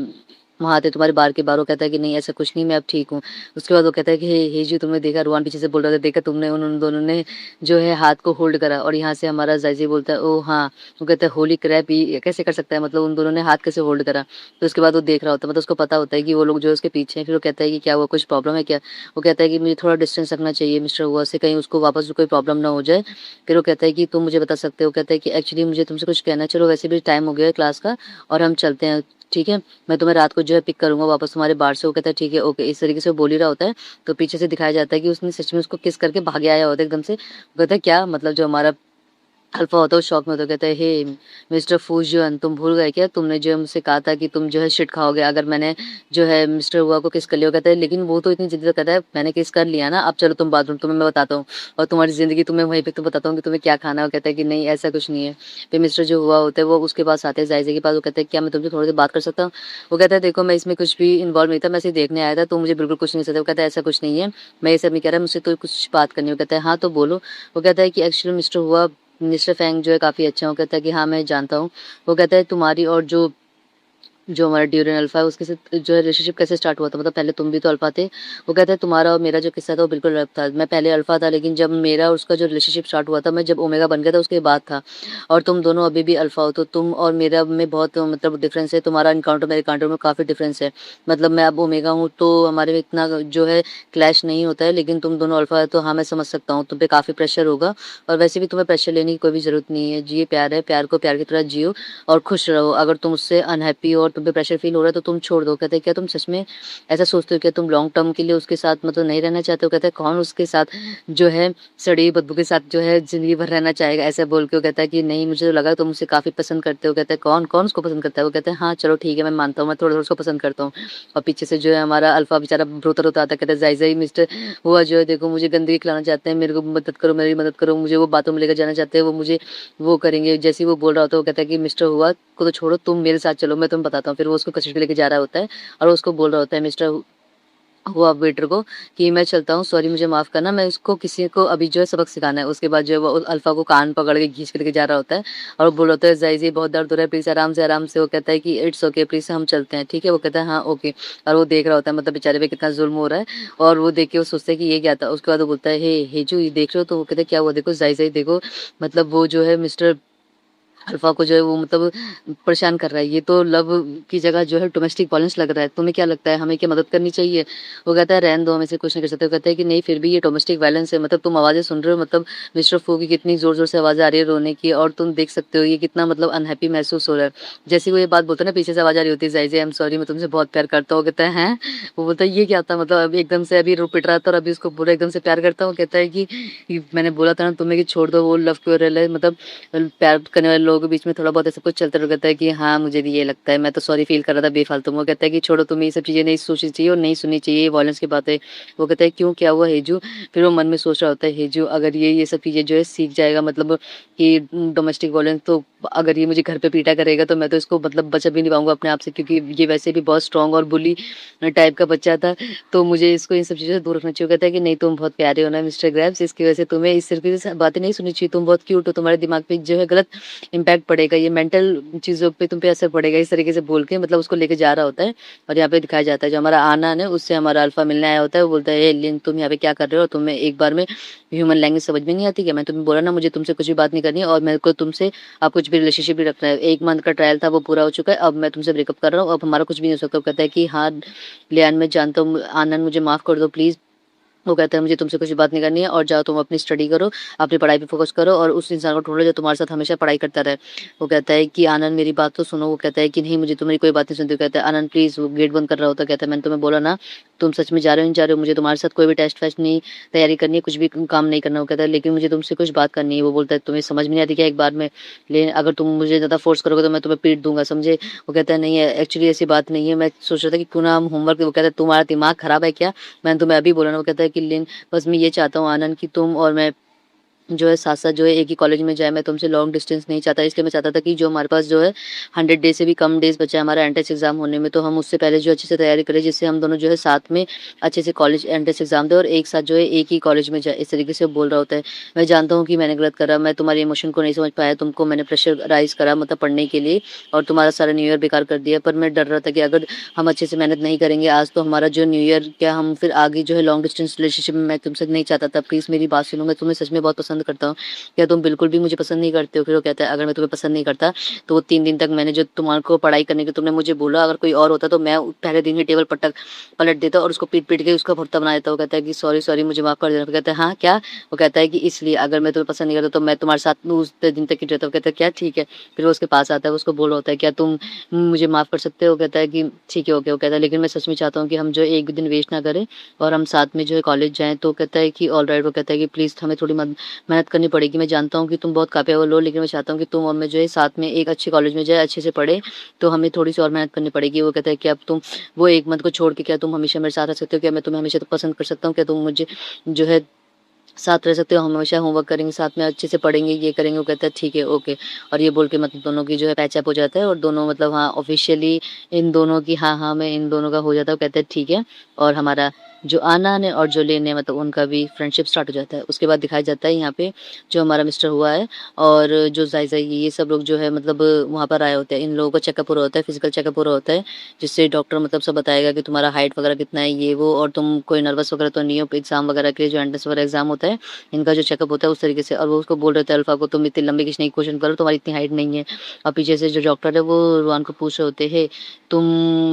वहाँ थे तुम्हारे बार के बाहर। वो कहता है कि नहीं ऐसा कुछ नहीं, मैं अब ठीक हूँ। उसके बाद वो कहता है कि हे जी तुमने देखा? रुआन पीछे से बोल रहा था, देखा तुमने उन दोनों ने जो है हाथ को होल्ड करा और यहाँ से हमारा ज़ाइज़ी बोलता है ओह हाँ! वो कहता है होली क्रैप ये कैसे कर सकता है? मतलब उन दोनों ने हाथ कैसे होल्ड करा? तो उसके बाद वो देख रहा होता है मतलब उसको पता होता है कि वो लोग जो है उसके पीछे हैं। फिर वो कहता है कि क्या हुआ कुछ प्रॉब्लम है क्या? वो कहता है कि मुझे थोड़ा डिस्टेंस रखना चाहिए मिस्टर हुआ से, कहीं उसको वापस कोई प्रॉब्लम ना हो जाए। फिर वो कहता है कि तुम मुझे बता सकते हो? कहता है कि एक्चुअली मुझे तुमसे कुछ कहना है। चलो वैसे भी टाइम हो गया है क्लास का और हम चलते हैं, ठीक है? मैं तुम्हें रात को जो है पिक करूँगा वापस तुम्हारे बार से। वो कहता है ठीक है, ओके। इस तरीके से वो बोल ही रहा होता है। तो पीछे से दिखाया जाता है कि उसने सच में उसको किस करके भागे आया होता है एकदम से। वो कहता है क्या? मतलब जो हमारा अल्फ़ा होता है वो शॉक में होता है, कहता है हे मिस्टर फूजियन तुम भूल गए क्या? तुमने जो है मुझसे कहा था कि तुम जो है शिट खाओगे अगर मैंने जो है मिस्टर हुआ को किस कर लिया। वो कहता है लेकिन वो तो इतनी जिद्दी से कहता है मैंने किस कर लिया ना, अब चलो तुम बाथरूम, तुम्हें मैं बताता हूँ और तुम्हारी ज़िंदगी तुम्हें वहीं पे तो बताता हूँ कि तुम्हें क्या खाना है। वो कहता है कि नहीं ऐसा कुछ नहीं है। फिर मिस्टर जो हुआ होता है वो उसके पास आते हैं ज़ायज़े के पास। वो कहता है क्या मैं तुमसे थोड़ी देर बात कर सकता हूँ? वो कहता है देखो मैं इसमें कुछ भी इन्वॉल्व नहीं था, मैं सिर्फ देखने आया था, तुम मुझे बिल्कुल कुछ नहीं सकते। वो कहता है ऐसा कुछ नहीं है, मैं ये सब नहीं कह रहा, मुझसे तो कुछ बात करनी है। वो कहता है हाँ तो बोलो। वो कहता है कि एक्चुअली मिस्टर हुआ मिस्टर फैंग जो है काफ़ी अच्छा है। वो कहता है कि हाँ, मैं जानता हूँ। वो कहता है तुम्हारी और जो जो हमारा ड्यूरेन अल्फा है उसके साथ जो है रिलेशनशिप कैसे स्टार्ट हुआ था, मतलब पहले तुम भी तो अल्फा थे। वो कहता है तुम्हारा और मेरा जो किस्सा था वो बिल्कुल अलग था। मैं पहले अल्फा था, लेकिन जब मेरा और उसका जो रिलेशनशिप स्टार्ट हुआ था, मैं जब ओमेगा बन गया था उसके बाद था। और तुम दोनों अभी भी अल्फा हो, तो तुम और मेरा में बहुत मतलब डिफरेंस है। तुम्हारा इनकाउंटर मेरे इनकाउंटर में काफ़ी डिफरेंस है। मतलब मैं अब ओमेगा हूँ तो हमारे में इतना जो है क्लैश नहीं होता है, लेकिन तुम दोनों अल्फा है तो हाँ मैं समझ सकता हूँ तुम पे काफ़ी प्रेशर होगा। और वैसे भी तुम्हें प्रेशर लेने की कोई भी ज़रूरत नहीं है। जिए प्यार है, प्यार को प्यार की तरह जियो और खुश रहो। अगर तुम उससे अनहैप्पी हो और तुम पे प्रेशर फील हो रहा है तो तुम छोड़ दो। कहते हैं क्या तुम सच में ऐसा सोचते हो, क्या तुम लॉन्ग टर्म के लिए उसके साथ मतलब नहीं रहना चाहते हो? कहते हैं कौन उसके साथ जो है सड़ी बदबू के साथ जो है जिंदगी भर रहना चाहेगा, ऐसा बोल के वो कहता है कि नहीं मुझे तो लगा तुम उसे काफी पसंद करते हो। कहते हैं कौन कौन उसको पसंद करता है? वो कहते हैं हाँ चलो ठीक है मैं मानता हूँ, मैं थोड़ा थोड़ा उसको पसंद करता हूँ। और पीछे से जो है हमारा अल्फा बेचारा रोता रोता आता है, कहता है जाई जाई मिस्टर हुआ जो है देखो मुझे गंदगी खिलाना चाहते हैं, मेरे को मदद करो, मेरी मदद करो, मुझे वो बातों में लेकर जाना चाहते हैं, वो मुझे वो करेंगे। जैसे ही वो बोल रहा होता है वो कहता है कि मिस्टर हुआ को तो छोड़ो, तुम मेरे साथ चलो मैं तुम्हें बताता हूँ। फिर वो उसको कचड़ के लेके जा रहा होता है और वो उसको बोल रहा होता है मिस्टर हुआ वेटर को कि मैं चलता हूँ, सॉरी मुझे माफ़ करना, मैं उसको किसी को अभी जो है सबक सिखाना है। उसके बाद जो है वो अल्फ़ा को कान पकड़ के खींच के लेके जा रहा होता है और वो बोल रहा होता है ज़ाई जी बहुत दर्द हो रहा है, प्लीज़ आराम से। वो कहता है कि इट्स ओके प्लीज़ हम चलते हैं, ठीक है? वो कहता है हाँ ओके। और वो देख रहा होता है मतलब बेचारे पे कितना ज़ुल्म हो रहा है। और वो देख के वो सोचता है कि ये क्या था? उसके बाद वो बोलता है हे हेजू ये देख रहे हो? तो वो कहते हैं क्या हुआ? देखो ज़ाई देखो, मतलब वो जो है मिस्टर अल्फा को जो है वो मतलब परेशान कर रहा है। ये तो लव की जगह जो है डोमेस्टिक वायलेंस लग रहा है। तुम्हें क्या लगता है हमें क्या मदद करनी चाहिए? वो कहता है रहने दो हम इसे कुछ नहीं कर सकते। वो कहता है कि नहीं फिर भी ये डोमेस्टिक वायलेंस है। मतलब तुम आवाज़ें सुन रहे हो, मतलब मिस्टर फू की कितनी ज़ोर-ज़ोर से आवाज़ आ रही है रोने की, और तुम देख सकते हो ये कितना मतलब अनहैप्पी महसूस हो रहा है। जैसे ही वो ये बात बोलता है ना पीछे से आवाज़ आ रही होती है ज़ाइज़े आई एम सॉरी मैं तुमसे बहुत प्यार करता हूँ। वो कहता है हैं? वो बोलता है ये क्या था? मतलब अभी एकदम से अभी रो पिट रहा था और अभी उसको पूरा एकदम से प्यार करता हूँ। कहता है कि मैंने बोला था ना तुम्हें कि छोड़ दो वो लव क्योरल है, मतलब प्यार करने वाले लोगों के बीच में थोड़ा बहुत ऐसा कुछ चलता रहता है कि हाँ मुझे भी ये लगता है, मैं तो सॉरी फील कर रहा था बेफालतू में। वो कहता है कि छोड़ो तुम्हें ये सब चीज़ें नहीं सोचनी चाहिए और नहीं सुननी चाहिए, ये वायलेंस की बातें। वो कहता है क्यों क्या हुआ हेजू? फिर वो मन में सोच रहा होता है हेजू अगर ये सब चीज़ें जो है सीख जाएगा, मतलब कि डोमेस्टिक वायलेंस, तो अगर ये मुझे घर पे पीटा करेगा तो मैं तो इसको मतलब बचा भी नहीं पाऊंगा अपने आप से, क्योंकि ये वैसे भी बहुत स्ट्रांग और बुली टाइप का बच्चा था। तो मुझे इसको इन सब चीज़ों से दूर रखना चाहिए। वो कहता है कि नहीं तुम बहुत प्यारे हो ना मिस्टर ग्रैब्स, इसकी वजह से तुम्हें इस तरीके से बातें नहीं सुननी चाहिए, तुम बहुत क्यूट हो, तुम्हारे दिमाग पे जो है गलत इम्पैक्ट पड़ेगा, ये मेंटल चीज़ों पे तुम पे असर पड़ेगा, इस तरीके से बोल के मतलब उसको लेके जा रहा होता है। और यहाँ पे दिखाया जाता है जो हमारा आनन है उससे हमारा अल्फा मिलने आया होता है। वो बोलता है "ए, लिन तुम यहाँ पे क्या कर रहे हो? तुम्हें एक बार में ह्यूमन लैंग्वेज समझ में नहीं आती क्या? मैं तुम्हें बोला ना मुझे तुमसे कुछ भी बात नहीं करनी है और मेरे को तुमसे अब कुछ भी रिलेशनशिप भी रखना है। 1 मंथ का ट्रायल था वो पूरा हो चुका है, अब मैं तुमसे ब्रेकअप कर रहा हूँ, अब हमारा कुछ भी नहीं हो सकता। वो कहता है कि हाँ, लियान मैं जानता हूँ आनंद मुझे माफ़ कर दो प्लीज़। वो कहता है मुझे तुमसे कुछ बात नहीं करनी है और जाओ तुम अपनी स्टडी करो, अपनी पढ़ाई पे फ़ोकस करो और उस इंसान को ढूँढो जो तुम्हारे साथ हमेशा पढ़ाई करता रहे। वो कहता है कि आनंद मेरी बात तो सुनो। वो कहता है कि नहीं मुझे तुम्हारी कोई बात नहीं सुनती। वो कहता है आनंद प्लीज़, वो गेट बंद कर रहा होता है। कहता है मैंने तुम्हें बोला ना तुम सच में जा रहे हो नहीं जा रहे हो, मुझे तुम्हारे साथ कोई भी टेस्ट वेस्ट नहीं तैयारी करनी है, कुछ भी काम नहीं करना। वो कहता है लेकिन मुझे तुमसे कुछ बात करनी है। वो बोलता है तुम्हें समझ में नहीं आती क्या एक बार में? लेकिन अगर तुम मुझे ज़्यादा फ़ोर्स करोगे तो मैं तुम्हें पीट दूँगा समझे? वो कहता है नहीं एक्चुअली ऐसी बात नहीं है, मैं सोच रहा था कि क्यों ना हम होमवर्क। वो कहता है तुम्हारा दिमाग खराब है क्या? मैंने तुम्हें अभी बोला ना। वो कहता है कि लिन बस मैं ये चाहता हूँ आनंद कि तुम और मैं जो है साथ-साथ जो है एक ही कॉलेज में जाए, मैं तुमसे लॉन्ग डिस्टेंस नहीं चाहता। इसलिए मैं चाहता था कि जो हमारे पास जो है 100 डेज़ से भी कम डेज़ बचा है हमारा एंट्रेंस एग्ज़ाम होने में, तो हम उससे पहले जो अच्छे से तैयारी करें, जिससे हम दोनों जो है साथ में अच्छे से कॉलेज एंट्रेंस एग्ज़ाम दें और एक साथ जो है एक ही कॉलेज में जाएँ। इस तरीके से वो बोल रहा होता है। मैं जानता हूँ कि मैंने गलत करा, मैं तुम्हारे इमोशन को नहीं समझ पाया, तुमको मैंने प्रेशराइज़ करा मतलब पढ़ने के लिए और तुम्हारा सारा न्यू ईयर बेकार कर दिया। पर मैं डर रहा था कि अगर हम अच्छे से मेहनत नहीं करेंगे आज तो हमारा जो न्यू ईयर क्या हम फिर आगे जो है लॉन्ग डिस्टेंस रिलेशनशिप में मैं तुमसे नहीं चाहता था। प्लीज़ मेरी बात सुनो, मैं तुम्हें सच में बहुत पसंद करता हूँ। क्या तुम बिल्कुल भी मुझे पसंद नहीं करते हो? फिर वो कहता है अगर मैं तुम्हें पसंद नहीं करता तो वो 3 दिन तक मैंने जो तुम्हारे को पढ़ाई करने की तुमने मुझे बोला अगर कोई और होता तो मैं पहले दिन ही टेबल पटक पलट देता और उसको पीट-पीट के उसका भुर्ता बना देता। वो कहता है कि सॉरी मुझे माफ़ कर देना। फिर कहता है हाँ, क्या? वो कहता है कि इसलिए अगर मैं तुम्हें पसंद नहीं करता तो मैं तुम्हारे साथ उस दिन तक ही रहता। वो कहता है क्या ठीक है। फिर वो उसके पास आता है, वो उसको बोल रहा होता है क्या तुम मुझे माफ़ कर सकते हो? वो कहता है कि ठीक है ओके। वो कहता है लेकिन मैं सच में चाहता हूँ कि हम जो है एक भी दिन वेस्ट ना करें और हम साथ में जो है कॉलेज जाएँ। तो कहता है कि ऑलराइट। वो कहता है कि प्लीज़ हमें थोड़ी मेहनत करनी पड़ेगी। मैं जानता हूँ कि तुम बहुत कैपेबल हो, लेकिन मैं चाहता हूँ कि तुम और मैं जो है साथ में एक अच्छे कॉलेज में जाए, अच्छे से पढ़ें, तो हमें थोड़ी-सी और मेहनत करनी पड़ेगी। वो कहता है कि अब तुम वो 1 मंथ को छोड़ के क्या तुम हमेशा मेरे साथ रह सकते हो? क्या मैं तुम्हें हमेशा तो पसंद कर सकता हूँ? क्या तुम मुझे जो है साथ रह सकते हो? हम हमेशा होमवर्क करेंगे, साथ में अच्छे से पढ़ेंगे, ये करेंगे। वो कहता है ठीक है, ओके। और ये बोल के मतलब दोनों की जो है पैचअप हो जाता है और दोनों मतलब हाँ ऑफ़िशियली इन दोनों की हाँ, हाँ में इन दोनों का हो जाता है। वो कहता है ठीक है और हमारा जो आना ने और जो लेने मतलब उनका भी फ्रेंडशिप स्टार्ट हो जाता है। उसके बाद दिखाया जाता है यहाँ पे जो हमारा मिस्टर हुआ है और जो ज़ायज़ा ये सब लोग जो है मतलब वहाँ पर आए होते हैं। इन लोगों का चेकअप पूरा होता है, फिज़िकल चेकअप पूरा होता है, जिससे डॉक्टर मतलब सब बताएगा कि तुम्हारा हाइट वगैरह कितना है ये वो और तुम कोई नर्वस वगैरह तो नहीं हो एग्ज़ाम वगैरह के लिए जो एंट्रेंस वगैरह एग्ज़ाम होता है, इनका जो चेकअप होता है उस तरीके से। और वो उसको बोल रहे थे अल्फ़ा को तुम इतनी लंबी खींचने की कोशिश करो, तुम्हारी इतनी हाइट नहीं है। और पीछे से जो डॉक्टर है वो रुआन को पूछ रहे होते हैं, तुम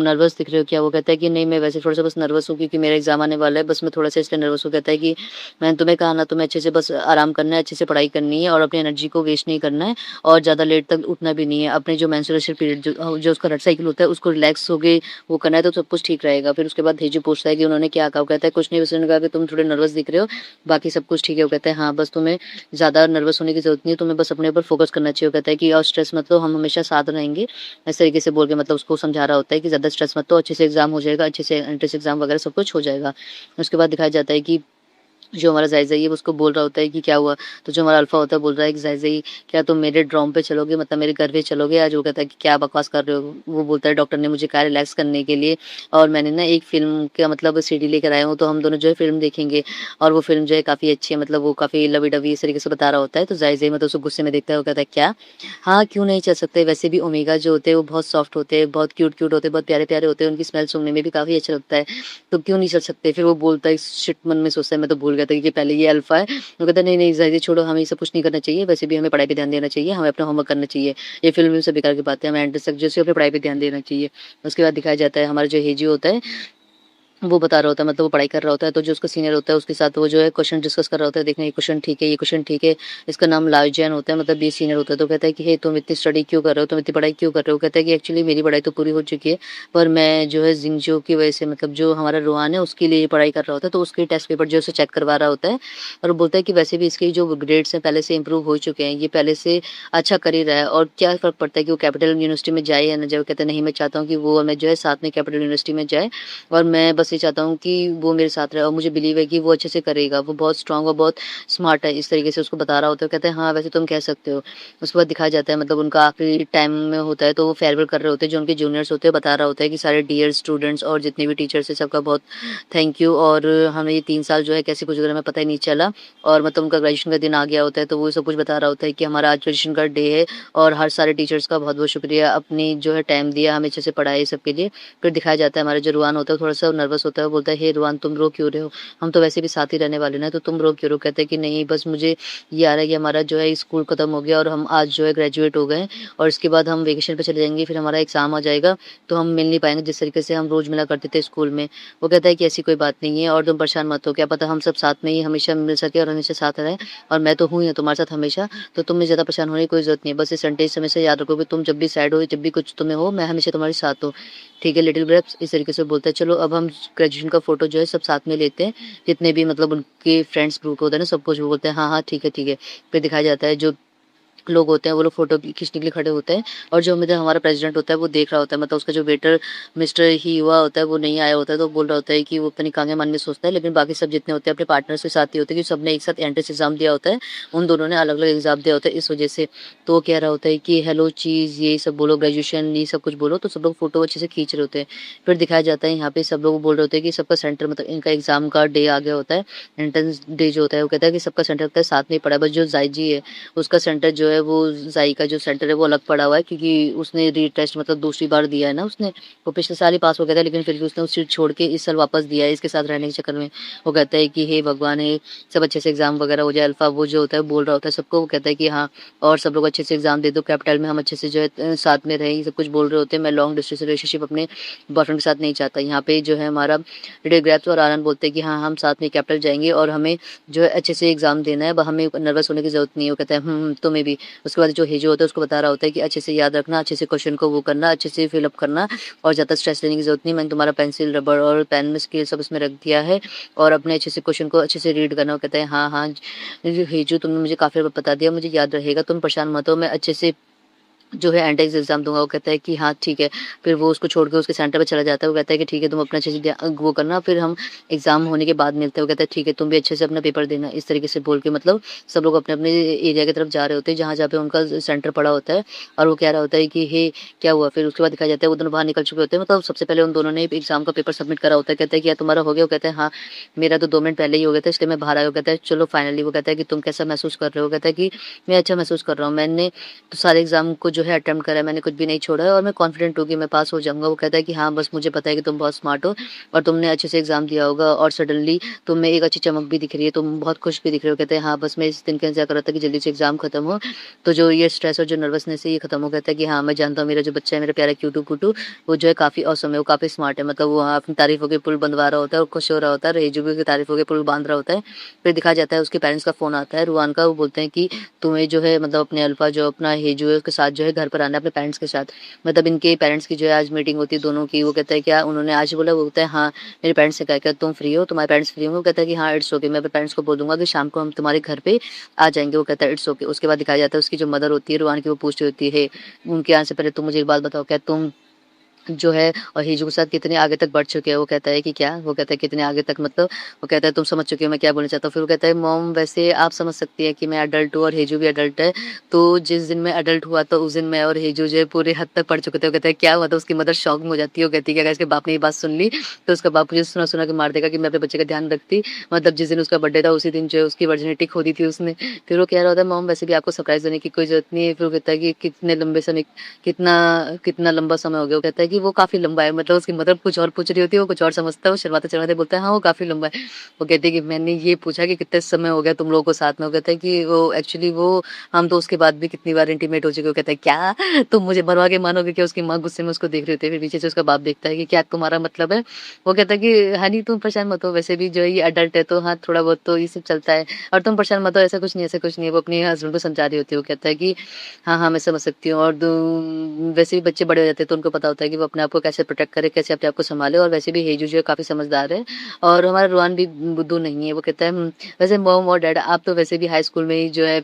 नर्वस दिख रहे हो क्या? वो कहता है कि नहीं मैं वैसे थोड़ा-सा बस नर्वस हूँ क्योंकि मेरा एग्ज़ाम आने वाला है, बस मैं थोड़ा-सा इसलिए नर्वस हूँ। कहता है कि मैंने तुम्हें कहा ना तुम्हें अच्छे से बस आराम करना है, अच्छे से पढ़ाई करनी है और अपनी एनर्जी को वेस्ट नहीं करना है और ज़्यादा लेट तक उठना भी नहीं है। अपने जो मेंस्ट्रुएशन पीरियड जो उसका रेड साइकिल होता है उसको रिलैक्स होके वो करना है तो सब कुछ ठीक रहेगा। फिर उसके बाद हेजू पूछता है कि उन्होंने क्या कहा? वो कहता है कुछ नहीं, बस उन्होंने कहा कि तुम थोड़े नर्वस दिख रहे हो, बाकी सब कुछ ठीक है। वो कहता है हाँ, बस तुम्हें ज़्यादा नर्वस होने की ज़रूरत नहीं है, तुम्हें बस अपने ऊपर फ़ोकस करना चाहिए। वो कहता है कि और स्ट्रेस मत लो, हम हमेशा साथ रहेंगे। इस तरीके से बोल के मतलब उसको समझा रहा होता है कि ज़्यादा स्ट्रेस मत लो, अच्छे से एग्ज़ाम हो जाएगा, अच्छे से एंट्रेंस एग्ज़ाम वगैरह सब कुछ हो जाएगा। उसके बाद दिखाया जाता है कि जो हमारा ज़ायज़ाई है वो उसको बोल रहा होता है कि क्या हुआ? तो जो हमारा अल्फ़ा होता है बोल रहा है कि ज़ायज़ाई क्या तुम मेरे ड्रॉम पे चलोगे मतलब मेरे घर पे चलोगे आज? वो कहता है कि क्या बकवास कर रहे हो? वो बोलता है डॉक्टर ने मुझे कहा रिलैक्स करने के लिए और मैंने ना एक फ़िल्म का मतलब सीडी लेकर आया हूँ तो हम दोनों जो है फ़िल्म देखेंगे और वो फ़िल्म जो है काफ़ी अच्छी है मतलब वो काफ़ी लवी-डवी इस तरीके से बता रहा होता है। तो ज़ायज़ाई मतलब उसको गुस्से में देखता है, वो कहता है क्या? हाँ, क्यों नहीं चल सकते? वैसे भी ओमेगा जो होते हैं वो बहुत सॉफ्ट होते हैं, बहुत क्यूट-क्यूट होते हैं, बहुत प्यारे-प्यारे होते हैं, उनकी स्मेल सूँघने में भी काफ़ी अच्छा लगता है। तो क्यों नहीं चल सकते? फिर वो बोलता है शिट मन में सोचता है मैं तो भूल गया था कि पहले ये अल्फ़ा है। वो कहता है नहीं-नहीं ज़ाहिर छोड़ो हमें ये सब कुछ नहीं करना चाहिए, वैसे भी हमें पढ़ाई पे ध्यान देना चाहिए, हमें अपना होमवर्क करना चाहिए। ये फ़िल्म-विल्म सब बेकार की बातें हैं, हमें एंड तक जैसे अपनी पढ़ाई पे ध्यान देना चाहिए। उसके बाद दिखाया जाता है हमारा जो हेजी होता है वो बता रहा होता है मतलब वो पढ़ाई कर रहा होता है तो जो उसका सीनियर होता है उसके साथ वो जो है क्वेश्चन डिस्कस कर रहा होता है देखना ये क्वेश्चन ठीक है ये क्वेश्चन ठीक है इसका नाम लाइजैन होता है मतलब ये सीनियर होता है तो कहता है कि हे तुम इतनी स्टडी क्यों कर रहे हो तुम इतनी पढ़ाई क्यों कर रहे हो कहता है कि एक्चुअली मेरी पढ़ाई तो पूरी हो चुकी है पर मैं जो है जिंगजो की वजह से मतलब जो हमारा रूहान है उसके लिए पढ़ाई कर रहा होता है तो उसके टेस्ट पेपर जो है उसे चेक करवा रहा होता है और वो बोलता है कि वैसे भी इसके जो ग्रेड्स हैं पहले से इंप्रूव हो चुके हैं ये पहले से अच्छा कर ही रहा है और क्या फ़र्क पड़ता है कि वो कैपिटल यूनिवर्सिटी में जाए या ना जाए वो कहता है नहीं मैं चाहता हूँ कि वो और मैं जो है साथ में कैपिटल यूनिवर्सिटी में जाए और मैं बस ये चाहता हूँ कि वो मेरे साथ रहे और मुझे बिलीव है कि वो अच्छे से करेगा, वो बहुत स्ट्रॉन्ग और बहुत स्मार्ट है, इस तरीके से उसको बता रहा होता है। कहते हैं, "हाँ, वैसे तुम कह सकते हो।" उसके बाद दिखाया जाता है मतलब उनका आखिरी टाइम में होता है, तो वो फेयरवेल कर रहे होते हैं, जो उनके जूनियर्स होते हैं, बता रहा होता है कि सारे डियर स्टूडेंट्स और जितने भी टीचर्स हैं, सबका बहुत थैंक यू और हमें ये 3 साल जो है कैसे गुज़रे हमें पता ही नहीं चला और मतलब उनका ग्रेजुएशन का दिन आ गया होता है, तो वो सब कुछ बता रहा होता है कि हमारा आज ग्रेजुएशन का डे है और हर सारे टीचर्स का बहुत-बहुत शुक्रिया, अपनी जो है टाइम दिया, हमें अच्छे से पढ़ाया, सबके लिए। फिर दिखाया जाता है हमारा जो रुआन होता है थोड़ा-सा नर्वस होता है, वो बोलता है, "हे रुआन तुम रो क्यों रहे हो? हम तो वैसे भी साथ ही रहने वाले ना, तो तुम रो क्यों रहे हो?" कहते हैं कि नहीं बस मुझे ये आ रहा है कि हमारा जो है स्कूल खत्म हो गया और हम आज जो है ग्रेजुएट हो गए और इसके बाद हम वेकेशन पे चले जाएँगे, फिर हमारा एग्ज़ाम आ जाएगा, तो हम मिल नहीं पाएँगे जिस तरीके से हम रोज़ मिला करते थे स्कूल में। वो कहता है कि ऐसी कोई बात नहीं है और तुम परेशान मत हो, क्या पता हम सब साथ में ही हमेशा मिल सकें और हमेशा साथ रहें और मैं तो हूँ ही तुम्हारे साथ हमेशा, तो तुम्हें ज़्यादा परेशान होने की कोई ज़रूरत नहीं है। बस ये सेंटेंस हमेशा याद रखो कि तुम जब भी सैड हो, जब भी कुछ तुम्हें हो, मैं हमेशा तुम्हारे साथ हूँ। ठीक है लिटिल ब्रेथ्स इस तरीके से बोलता है। चलो अब हम ग्रेजुएशन का फ़ोटो जो है सब साथ में लेते हैं। जितने भी मतलब उनके फ्रेंड्स ग्रुप होता है ना सब कुछ वो बोलते हैं हाँ, हाँ, ठीक है, ठीक है। फिर दिखाया जाता है जो लोग होते हैं वो लोग फ़ोटो खींचने के लिए खड़े होते हैं और जो मतलब हमारा प्रेज़िडेंट होता है वो देख रहा होता है मतलब उसका जो वेटर मिस्टर ही हुआ होता है वो नहीं आया होता है तो बोल रहा होता है कि वो पता नहीं कहाँ मन में सोचता है लेकिन बाकी सब जितने होते हैं अपने पार्टनर्स के साथ ही होते हैं कि सबने एक साथ एंट्रेंस एग्ज़ाम दिया होता है। उन दोनों ने अलग-अलग एग्ज़ाम दिया होता है इस वज़ह से। तो वो कह रहा होता है कि हेलो चीज़ ये सब बोलो ग्रेजुएशन ये सब कुछ बोलो तो सब लोग फ़ोटो अच्छे से खींच रहे होते हैं। फिर दिखाया जाता है यहाँ पे सब लोग बोल रहे होते हैं कि सबका सेंटर मतलब इनका एग्ज़ाम का डे आ गया होता है। एंट्रेंस डे जो होता है वो कहता है कि सबका सेंटर होता है साथ में ही पड़ा है बस जो ज़ाई जी है उसका सेंटर जो है वो ज़ाई का जो सेंटर है वो अलग पड़ा हुआ है क्योंकि उसने रीटेस्ट मतलब दूसरी बार दिया है ना उसने। वो पिछले साल ही पास हो गया था लेकिन फिर भी उसने उस सीट छोड़ के इस साल वापस दिया है इसके साथ रहने के चक्कर में। वो कहता है कि हे भगवान! हे सब अच्छे से एग्ज़ाम वगैरह हो जाए। अल्फ़ा वो जो होता है बोल रहा होता है सबको। वो कहता है कि हाँ और सब लोग अच्छे से एग्ज़ाम दे दो कैपिटल में हम अच्छे से जो है साथ में रहें ये सब कुछ बोल रहे होते हैं। मैं लॉन्ग डिस्टेंस रिलेशनशिप अपने बॉयफ्रेंड के साथ नहीं चाहता। यहाँ पे जो है हमारा लिटिल ग्रैप्स और आनंद बोलते हैं कि हाँ, हम साथ में कैपिटल जाएँगे और हमें जो है अच्छे से एग्ज़ाम देना है। ब हमें नर्वस होने की ज़रूरत नहीं है। वो कहता है तुम्हें भी। उसके बाद जो हेजो होता है उसको बता रहा होता है कि अच्छे से याद रखना, अच्छे से क्वेश्चन को वो करना, अच्छे से फिल अप करना और ज़्यादा स्ट्रेस लेने की ज़रूरत नहीं। मैंने तुम्हारा पेंसिल, रबर और पेन में स्केल सब इसमें रख दिया है और अपने अच्छे से क्वेश्चन को अच्छे से रीड करना। वो कहता है हाँ, हाँ, हेजो तुमने मुझे काफ़ी बार बता दिया, मुझे याद रहेगा, तुम परेशान मत हो, मैं अच्छे से जो है एंट्रेंस एग्ज़ाम दूँगा, वो कहता है कि हाँ, ठीक है। फिर वो उसको छोड़ के उसके सेंटर पे चला जाता है, वो कहता है कि ठीक है तुम अपना अच्छे से वो करना, फिर हम एग्ज़ाम होने के बाद मिलते हैं। वो कहता है ठीक है तुम भी अच्छे से अपना पेपर देना, इस तरीके से बोल के मतलब सब लोग अपने-अपने एरिया की तरफ जा रहे होते हैं, जहाँ-जहाँ पे उनका सेंटर पड़ा होता है और वो कह रहा होता है कि हे, क्या हुआ? फिर उसके बाद दिखाया जाता है वो दोनों बाहर निकल चुके होते हैं, मतलब सबसे पहले उन दोनों ने एग्ज़ाम का पेपर सबमिट करा होता है। कहता है कि यार तुम्हारा हो गया? वो कहता है हाँ, मेरा तो 2 मिनट पहले ही हो गया था इसलिए मैं बाहर आया हूँ। कहता है चलो फाइनली। वो कहता है कि तुम कैसा महसूस कर रहे हो? कहता है कि मैं अच्छा महसूस कर रहा हूँ। मैंने तो सारे एग्ज़ाम को जो है अटेम्प्ट करा है, मैंने कुछ भी नहीं छोड़ा है और मैं कॉन्फिडेंट हूँ कि मैं पास हो जाऊँगा। वो कहता है कि हाँ, बस मुझे पता है कि तुम बहुत स्मार्ट हो और तुमने अच्छे से एग्ज़ाम दिया होगा और सडनली तुम में एक अच्छी चमक भी दिख रही है, तुम बहुत खुश भी दिख रहे हो। कहते हैं हाँ, बस मैं इस दिन का इंतज़ार कर रहा था कि जल्दी से एग्ज़ाम खत्म हो, तो जो ये स्ट्रेस और जो नर्वसनेस है ये खत्म हो। कहता है कि हाँ, मैं जानता हूँ मेरा जो बच्चा है, मेरा प्यारा क्यूटू-पुटू, वो जो है काफ़ी ऑसम है, वो काफ़ी स्मार्ट है। मतलब वो वहाँ अपनी तारीफ़ों के पुल बँधवा रहा होता है और खुश हो रहा होता है, रेजू भी उसकी तारीफ़ों के पुल बाँध रहा होता है। फिर दिखाया जाता है उसके पेरेंट्स का फ़ोन आता है रुआन का, वो बोलते हैं कि तुम्हें जो है मतलब अपने अल्फा जो अपना हेजू है उसके साथ जो है घर पर आना है अपने पेरेंट्स के साथ। मतलब इनके पेरेंट्स की जो है आज मीटिंग होती है दोनों की। वो कहता है क्या उन्होंने आज बोला? वो बोलता है हाँ, मेरे पेरेंट्स ने कहा क्या तुम फ्री हो? तुम्हारे पेरेंट्स फ्री होंगे? वो कहता है कि हाँ, इट्स ओके, मैं अपने पेरेंट्स को बोल दूँगा कि शाम को हम तुम्हारे घर पे आ जाएँगे। वो कहता है इट्स ओके। उसके बाद दिखाया जाता है उसकी जो मदर होती है रुआन की, वो पूछ रही होती है, उनके आने से पहले तुम मुझे एक बात बताओ, क्या तुम जो है और हिजू के साथ कितने आगे तक बढ़ चुके हैं? वो कहता है कि क्या? वो कहता है कितने आगे तक मतलब? वो कहता है तुम समझ चुके हो मैं क्या बोलना चाहता हूँ। फिर वो कहता है मॉम वैसे आप समझ सकती हैं कि मैं अडल्ट हूँ और हिजू भी अडल्ट है। तो जिस दिन मैं अडल्ट हुआ तो उस दिन मैं और हिजू जो है पूरे हद तक पढ़ चुके थे। वो कहता है क्या हुआ था? उसकी मदर शॉक में हो जाती है। वो कहती है कि अगर इसके बाप ने ये बात सुन ली तो उसका बाप मुझे सुना-सुना के मार देगा कि मैं अपने बच्चे का ध्यान रखती। मतलब जिस दिन उसका बर्थडे था उसी दिन जो है उसकी वर्जिनिटी खो दी थी उसने। फिर वो कह रहा होता है मॉम वैसे भी आपको सरप्राइज़ देने की कोई ज़रूरत नहीं है। फिर वो कहता है कि कितने लंबे समय कितना कितना लंबा समय हो गया? वो कहता है कि वो काफ़ी लंबा है। मतलब उसकी मदर कुछ और पूछ रही होती है, वो कुछ और समझता है, वो शर्माते-शर्माते बोलता है, "हाँ, वो काफ़ी लंबा है।" वो कहती है कि मैंने ये पूछा कि कितने समय हो गया तुम लोगों को साथ में? वो कहता है कि वो एक्चुअली वो हम तो उसके बाद भी कितनी बार इंटीमेट हो चुके हैं। वो कहता है, "क्या? तुम मुझे मरवा के मानोगे क्या?" उसकी माँ गुस्से में उसको देख रही होती है। फिर पीछे से उसका बाप देखता है कि क्या तुम्हारा मतलब है? वो कहता है कि हनी तुम परेशान मत हो, वैसे भी जो है ये अडल्ट है तो हाँ, थोड़ा बहुत तो ये सब चलता है और तुम परेशान मत हो, ऐसा कुछ नहीं है, ऐसा कुछ नहीं है। वो अपने हस्बैंड को समझा रही होती है। वो कहता है कि हाँ, हाँ, मैं समझ सकती हूँ और वैसे भी बच्चे बड़े हो जाते हैं तो उनको पता होता है कि वो अपने आप को कैसे प्रोटेक्ट करे, कैसे अपने आप को सँभाले और वैसे भी हेजू जो है काफ़ी समझदार है और हमारा रुआन भी बुद्धू नहीं है। वो कहता है वैसे मॉम और डैड आप तो वैसे भी हाई स्कूल में ही जो है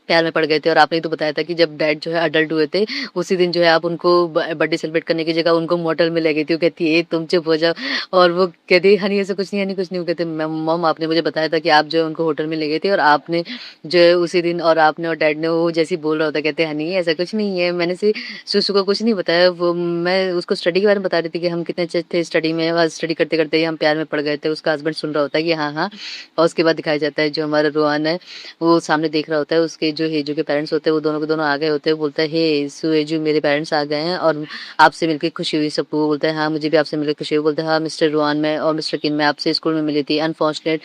प्यार में पड़ गए थे और आपने ही तो बताया था कि जब डैड जो है अडल्ट हुए थे, उसी दिन जो है आप उनको बर्थडे सेलिब्रेट करने की जगह उनको मोटेल में ले गई थी। वो कहती है, "ए तुम चुप हो जाओ" और वो कहती है, "हनी ऐसा कुछ नहीं है, हनी कुछ नहीं।" वो कहते हैं, मॉम आपने मुझे बताया था कि आप जो है उनको होटल में ले गए थे और आपने जो है उसी दिन और आपने और डैड ने वो जैसे ही बोल रहा होता है, कहते हैं, "हनी ऐसा कुछ नहीं है, मैंने से सुसु को कुछ नहीं बताया, वो मैं उसको स्टडी के बारे में बता रही थी कि हम कितने अच्छे थे स्टडी में और स्टडी करते-करते ही हम प्यार में पड़ गए थे।" उसका हस्बैंड सुन रहा होता है कि हाँ, हाँ और उसके बाद दिखाया जाता है जो हमारा रोहान है वो सामने देख रहा होता है, उसके जो हेजू के पेरेंट्स होते हैं, वो दोनों के दोनों आ गए होते हैं। वो बोलता है, "हे सुहेजू मेरे पेरेंट्स आ गए हैं और आपसे मिलके खुशी हुई सबको।" वो बोलता है, "हाँ, मुझे भी आपसे मिलके खुशी हुई।" बोलता है, "हाँ, मिस्टर रुआन मैं और मिस्टर किन मैं आपसे स्कूल में मिली थी। अनफॉर्चुनेट"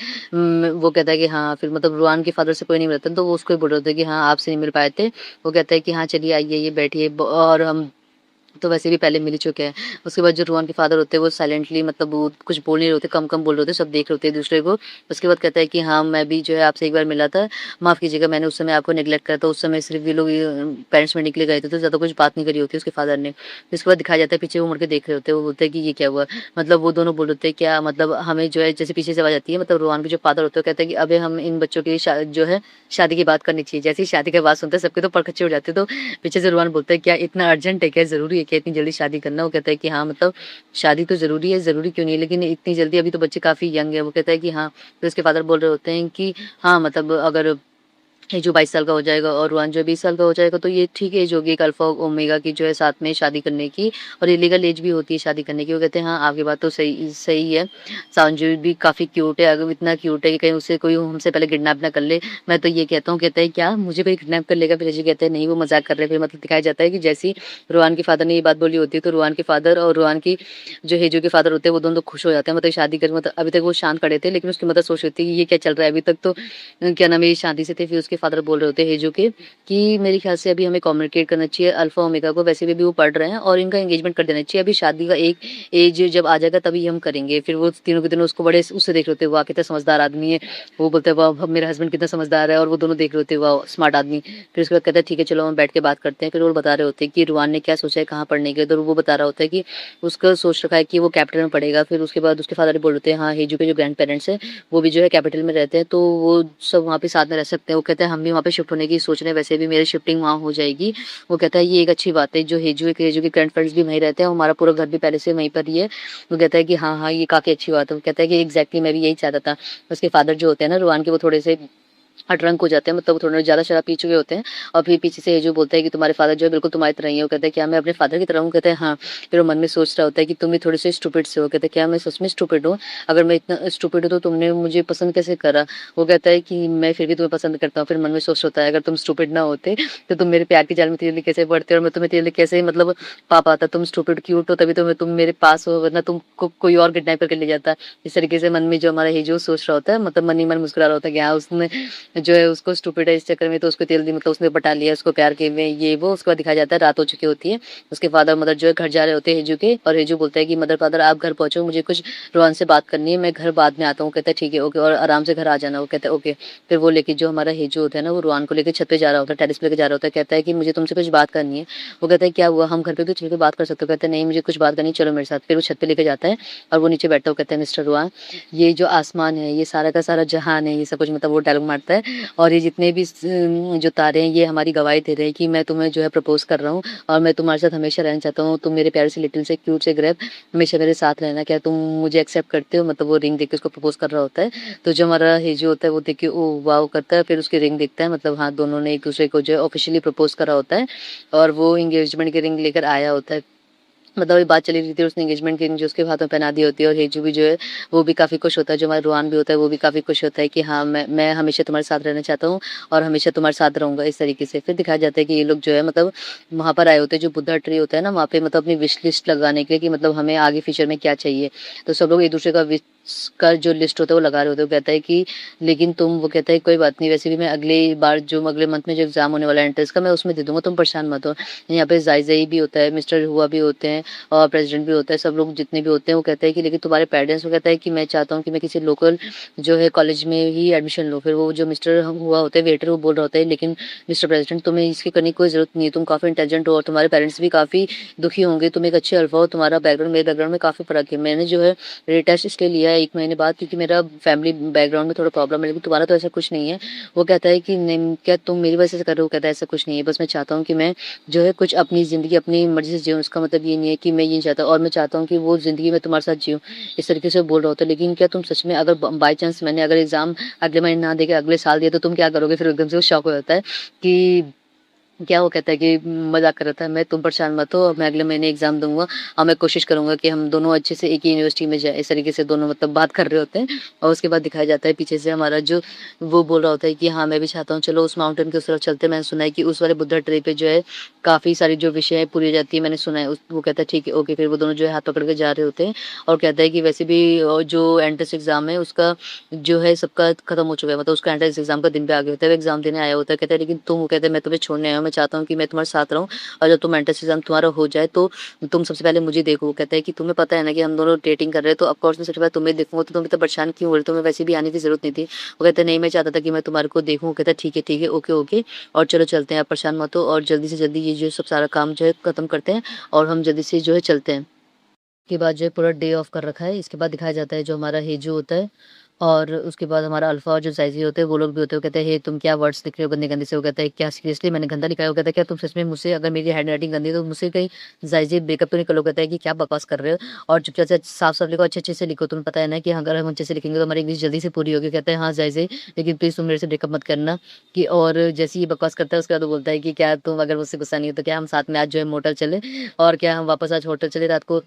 वो कहता है कि हाँ, फिर मतलब रुआन के फादर से कोई नहीं मिलता, तो वो उसको ही बोल रहे होते हैं कि हाँ, आपसे नहीं मिल पाए थे। वो कहता है कि हाँ, चलिए आइए, ये बैठिए और हम तो वैसे भी पहले मिल ही चुके हैं। उसके बाद जो रुआन के फादर होते हैं वो साइलेंटली मतलब वो कुछ बोल नहीं रहे होते, कम-कम बोल रहे होते, सब देख रहे होते हैं एक-दूसरे को। उसके बाद कहता है कि हाँ, मैं भी जो है आपसे एक बार मिला था, माफ़ कीजिएगा मैंने उस समय आपको नेगलेक्ट करा था, उस समय सिर्फ़ ये लोग पेरेंट्स मीटिंग के लिए गए थे, तो ज़्यादा कुछ बात नहीं करी होती उसके फादर ने। फिर उसके बाद दिखाया जाता है पीछे वो मुड़ के देख रहे होते हैं, वो बोलते हैं कि ये क्या हुआ? मतलब वो दोनों बोल रहे होते हैं क्या मतलब हमें जो है जैसे पीछे से आवाज़ आती है मतलब रुआन के जो फादर होते हैं, वो कहते हैं कि अबे हम इन बच्चों की जो है शादी की बात करनी चाहिए। जैसे ही शादी की बात सुनते हैं सबके तो परखच्चे उड़ जाते हैं, तो पीछे से रुआन बोलता है, "क्या इतना अर्जेंट है क्या? ज़रूरी है क्या इतनी जल्दी शादी करना?" वो कहता है कि हाँ, मतलब शादी तो ज़रूरी है, ज़रूरी क्यों नहीं है, लेकिन इतनी जल्दी अभी तो बच्चे काफ़ी यंग है। वो कहता है कि हाँ, फिर उसके फादर बोल रहे होते हैं कि हाँ, मतलब अगर ये जो 22 साल का हो जाएगा और रुआन जो है 20 साल का हो जाएगा तो ये ठीक एज होगी एक अल्फा ओमेगा की जो है साथ में शादी करने की और ये लीगल एज भी होती है शादी करने की। वो कहते हैं हाँ, आपकी बात तो सही सही है। सांजू भी काफ़ी क्यूट है, अगर इतना क्यूट है कि कहीं उसे कोई हमसे पहले किडनैप ना कर ले। मैं तो ये कहता हूँ, कहता है क्या मुझे कोई किडनैप कर लेगा? फिर अजय कहते हैं नहीं वो मज़ाक कर रहे हैं। फिर मतलब दिखाया जाता है कि जैसे ही रुआन के फादर ने ये बात बोली होती है तो रुआन के फादर और रुआन की जो हेजू के फादर होते हैं वो दोनों तो खुश हो जाते हैं, मतलब शादी कर मतलब अभी तक वो शांत खड़े थे लेकिन उसकी मदर सोच रही थी कि ये क्या चल रहा है अभी तक तो क्या नाम है ये शादी से थे। फिर उसके फादर बोल रहे होते हैं हेजू के कि मेरे ख्याल से अभी हमें कम्युनिकेट करना चाहिए अल्फा ओमेगा को, वैसे भी अभी वो पढ़ रहे हैं और इनका एंगेजमेंट कर देना चाहिए। अभी शादी का एक एज जब आ जाएगा तभी हम करेंगे। फिर वो तीनों के तीनों उसको बड़े उससे देख रहे होते हैं, वाह कितना समझदार आदमी है। वो बोलते हैं वाह मेरा हस्बैंड कितना समझदार है और वो दोनों देख रहे होते हैं वाह स्मार्ट आदमी। फिर उसके बाद कहते हैं ठीक है चलो हम बैठ के बात करते हैं। फिर वो बता रहे होते हैं कि रुआन ने क्या सोचा है कहाँ पढ़ने के लिए, तो वो बता रहा होता है कि उसका सोच रखा है कि वो कैपिटल में पढ़ेगा। फिर उसके बाद उसके फादर बोल रहे होते हैं हाँ हेजू के जो ग्रैंड पेरेंट्स हैं वो भी जो है कैपिटल में रहते हैं तो वो सब वहाँ पे साथ में रह सकते हैं। वो कहते हैं है हम भी वहाँ पे शिफ्ट होने की सोच रहे हैं, वैसे भी मेरी शिफ्टिंग वहाँ हो जाएगी। वो कहता है ये एक अच्छी बात है, जो हेजू के करंट फ्रेंड्स भी वहीं रहते हैं और हमारा पूरा घर भी पहले से वहीं पर ही है। वो कहता है कि हाँ, हाँ, ये काफ़ी अच्छी बात है। वो कहता है कि एग्ज़ैक्टली मैं भी यही चाहता था। उसके फादर जो होते हैं ना रुआन के, वो थोड़े से ड्रंक हो जाते हैं, मतलब वो थोड़ा ज़्यादा शराब पी चुके होते हैं और फिर पीछे से हेजू बोलता है कि तुम्हारे फादर जो है बिल्कुल तुम्हारी तरह ही है। वो कहता है क्या मैं अपने फादर की तरह हूँ? कहते हैं हाँ। फिर वो मन में सोच रहा होता है कि तुम भी थोड़े से स्टूपिड से हो। कहते हैं क्या मैं सच में स्टूपिड हूँ? अगर मैं इतना स्टूपिड हूँ तो तुमने मुझे पसंद कैसे करा? वो कहता है कि मैं फिर भी तुम्हें पसंद करता हूँ। फिर मन में सोच होता है अगर तुम स्टूपिड ना होते तो तुम मेरे प्यार के जाल में तेरे लिए कैसे पड़ते और मैं तुम्हें तेरे लिए कैसे मतलब पा पाता? तुम स्टूपिड क्यूट हो तभी तो मैं तुम मेरे पास हो, वरना तुमको कोई और किडनैप करके ले जाता। इस तरीके से मन में जो हमारा हेजू सोच रहा होता है, मतलब मन ही मन मुस्कुरा रहा होता है कि हाँ उसने जो है उसको स्टूपिड है इस चक्कर में तो उसको तेल दी, मतलब उसने पटा लिया उसको प्यार के में ये वो। उसके बाद दिखाया जाता है रात हो चुकी होती है। उसके फादर मदर जो है घर जा रहे होते हैं हेजू के, और हेजू बोलता है कि मदर फादर आप घर पहुंचो, मुझे कुछ रोहन से बात करनी है, मैं घर बाद में आता हूँ। कहता है ठीक है ओके, और आराम से घर आ जाना। वो कहता है ओके। फिर वो लेके जो हमारा हेजू होता है ना, वो रोहन को लेकर छत पे जा रहा होता है, टेरिस पे लेके जा रहा होता है। कहता है कि मुझे तुमसे कुछ बात करनी है। वो कहता है क्या हुआ, हम घर पे भी चल के बात कर सकते हो? कहते हैं नहीं मुझे कुछ बात करनी है, चलो मेरे साथ। फिर वो छत पे लेके जाता है और वो नीचे बैठा हुआ कहता है मिस्टर रोहन, ये जो आसमान है, ये सारा का सारा जहान है, ये सब कुछ मतलब वो डायलॉग मारता है। और ये जितने भी जो तारे हैं ये हमारी गवाही दे रहे हैं कि मैं तुम्हें जो है प्रपोज कर रहा हूँ और मैं तुम्हारे साथ हमेशा रहना चाहता हूँ। तुम मेरे प्यारे से लिटिल से क्यूट से ग्रेप हमेशा मेरे साथ रहना, क्या तुम मुझे एक्सेप्ट करते हो? मतलब वो रिंग देख के उसको प्रपोज कर रहा होता है। तो जो हमारा हेजू होता है वो देख के ओ वाओ करता है, फिर उसकी रिंग देखता है, मतलब हाँ दोनों ने एक दूसरे को जो है ऑफिशियली प्रपोज करा होता है और वो एंगेजमेंट की रिंग लेकर आया होता है। मतलब ये बात चली रही थी, उसने एंगेजमेंट की रिंग जो उसके हाथ में पहना दी होती है और हेजू भी जो है वो भी काफ़ी खुश होता है। जो हमारा रुआन भी होता है वो भी काफ़ी खुश होता है कि हाँ मैं हमेशा तुम्हारे साथ रहना चाहता हूँ और हमेशा तुम्हारे साथ रहूँगा इस तरीके से। फिर दिखाया जाता है कि ये लोग जो है मतलब वहाँ पर आए होते हैं, जो बुद्धा ट्री होता है ना वहाँ पे, मतलब अपनी विश लिस्ट लगाने के लिए कि मतलब हमें आगे फ्यूचर में क्या चाहिए। तो सब लोग एक दूसरे का विश का जो लिस्ट होता है वो लगा रहे होते हैं। वो कहता है कि लेकिन तुम, वो कहता है कोई बात नहीं, वैसे भी मैं अगली बार जो अगले मंथ में जो एग्जाम होने वाला है एंट्रेंस का, मैं उसमें दे दूंगा, तुम परेशान मत हो। यहाँ पे जायजाई भी होता है, मिस्टर हुआ भी होते हैं और प्रेसिडेंट भी होता है, सब लोग जितने भी होते हैं। वो कहते हैं कि लेकिन तुम्हारे पेरेंट्स, वो कहता है कि मैं चाहता हूँ कि मैं किसी लोकल जो है कॉलेज में ही एडमिशन लूँ। फिर वो जो मिस्टर हुआ होता है वेटर, वो बोल रहा होता है लेकिन मिस्टर प्रेसिडेंट तुम्हें इसकी करने की कोई ज़रूरत नहीं है, तुम काफ़ी इंटेलिजेंट हो और तुम्हारे पेरेंट्स भी काफ़ी दुखी होंगे, तुम एक अच्छे अल्फा हो, तुम्हारा बैकग्राउंड मेरे बैकग्राउंड में काफ़ी फ़र्क है। मैंने जो है रीटेस्ट इसलिए लिया है 1 महीने बाद क्योंकि मेरा फैमिली बैकग्राउंड में थोड़ा प्रॉब्लम है, लेकिन तुम्हारा तो ऐसा कुछ नहीं है। वो कहता है कि नहीं क्या तुम मेरी वजह से कर रहे हो? कहता है ऐसा कुछ नहीं है, बस मैं चाहता हूँ कि मैं जो है कुछ अपनी ज़िंदगी अपनी मर्ज़ी से जीऊँ। उसका मतलब ये नहीं है कि मैं ये नहीं चाहता, और मैं चाहता हूँ कि वो ज़िंदगी मैं तुम्हारे साथ जीऊँ। इस तरीके से वो बोल रहा होता है। लेकिन क्या तुम सच में अगर बाय चांस मैंने अगर एग्ज़ाम अगले महीने ना देके अगले साल दिया तो तुम क्या करोगे? फिर एकदम से वो शॉक हो जाता है कि क्या, वो कहता है कि मज़ाक कर रहा था मैं, तुम परेशान मत हो, मैं अगले महीने एग्ज़ाम दूँगा और मैं कोशिश करूँगा कि हम दोनों अच्छे से एक ही यूनिवर्सिटी में जाएँ। इस तरीके से दोनों मतलब बात कर रहे होते हैं और उसके बाद दिखाया जाता है पीछे से हमारा जो वो बोल रहा होता है कि हाँ, मैं भी चाहता हूँ चलो उस माउंटेन की उस तरफ चलते हैं। मैंने सुना है कि उस वाले बुद्धा ट्री पे जो है काफ़ी सारी जो विषय है पूरी हो जाती है, मैंने सुना है। उस वो कहता है ठीक है, ओके। फिर वो दोनों जो है हाथ पकड़ के जा रहे होते हैं और कहता है कि वैसे भी जो एंट्रेंस एग्ज़ाम है उसका जो है सबका खत्म हो चुका है, मतलब उसका एंट्रेंस एग्ज़ाम का दिन भी आ गया होता है, वो एग्ज़ाम देने आया होता है। कहता है लेकिन तुम, वो कहता है मैं तुम्हें छोड़ने आया हूँ, मैं चाहता हूँ कि मैं तुम्हारे साथ रहूँ और जब तुम एंट्रेंस एग्ज़ाम तुम्हारा हो जाए तो तुम सबसे पहले मुझे देखो। वो कहता है कि तुम्हें पता है ना कि हम दोनों डेटिंग कर रहे हैं, तो ऑफ कोर्स मैं सबसे पहले तुम्हें देखूँगा, तो तुम इतना परेशान क्यों हो रहे हो? तुम्हें वैसे भी आने की ज़रूरत नहीं थी। वो कहता है नहीं, मैं चाहता था कि मैं तुम्हारे को देखूँ। वो कहता है ठीक है, ओके, ओके, और चलो चलते हैं, आप परेशान मत हो और जल्दी से जल्दी ये जो सब सारा काम जो है खत्म करते हैं और हम जल्दी से जो है चलते हैं। के बाद जो है पूरा डे ऑफ कर रखा है। इसके बाद दिखाया जाता है जो हमारा हेजू होता है और उसके बाद हमारा अल्फ़ा और जो ज़ाइज़ी होते हैं वो लोग भी होते हैं। वो कहते हैं, "हे तुम क्या वर्ड्स लिख रहे हो गंदे-गंदे से?" वो कहता है, "क्या सीरियसली मैंने गंदा लिखा है?" वो कहता है, "क्या तुम सच में मुझसे, अगर मेरी हैंडराइटिंग गंदी है तो मुझसे कहीं ज़ाइज़ी ब्रेकअप तो नहीं कर लो?" कहता है कि, "क्या बकवास कर रहे हो और चुपचाप से साफ-साफ लिखो, अच्छे-अच्छे से लिखो। तुम्हें पता है ना कि अगर हम अच्छे से लिखेंगे तो हमारी इंग्लिश जल्दी से पूरी होगी।" कहता है, "हाँ ज़ाइज़ी, लेकिन प्लीज़ तुम मेरे से ब्रेकअप मत करना।" कि और जैसे ही ये बकवास करता है उसके बाद वो बोलता है कि, "क्या तुम अगर मुझसे गुस्सा नहीं हो तो क्या हम साथ में आज जो है मोटल चलें और क्या हम वापस आज होटल चलें रात को?"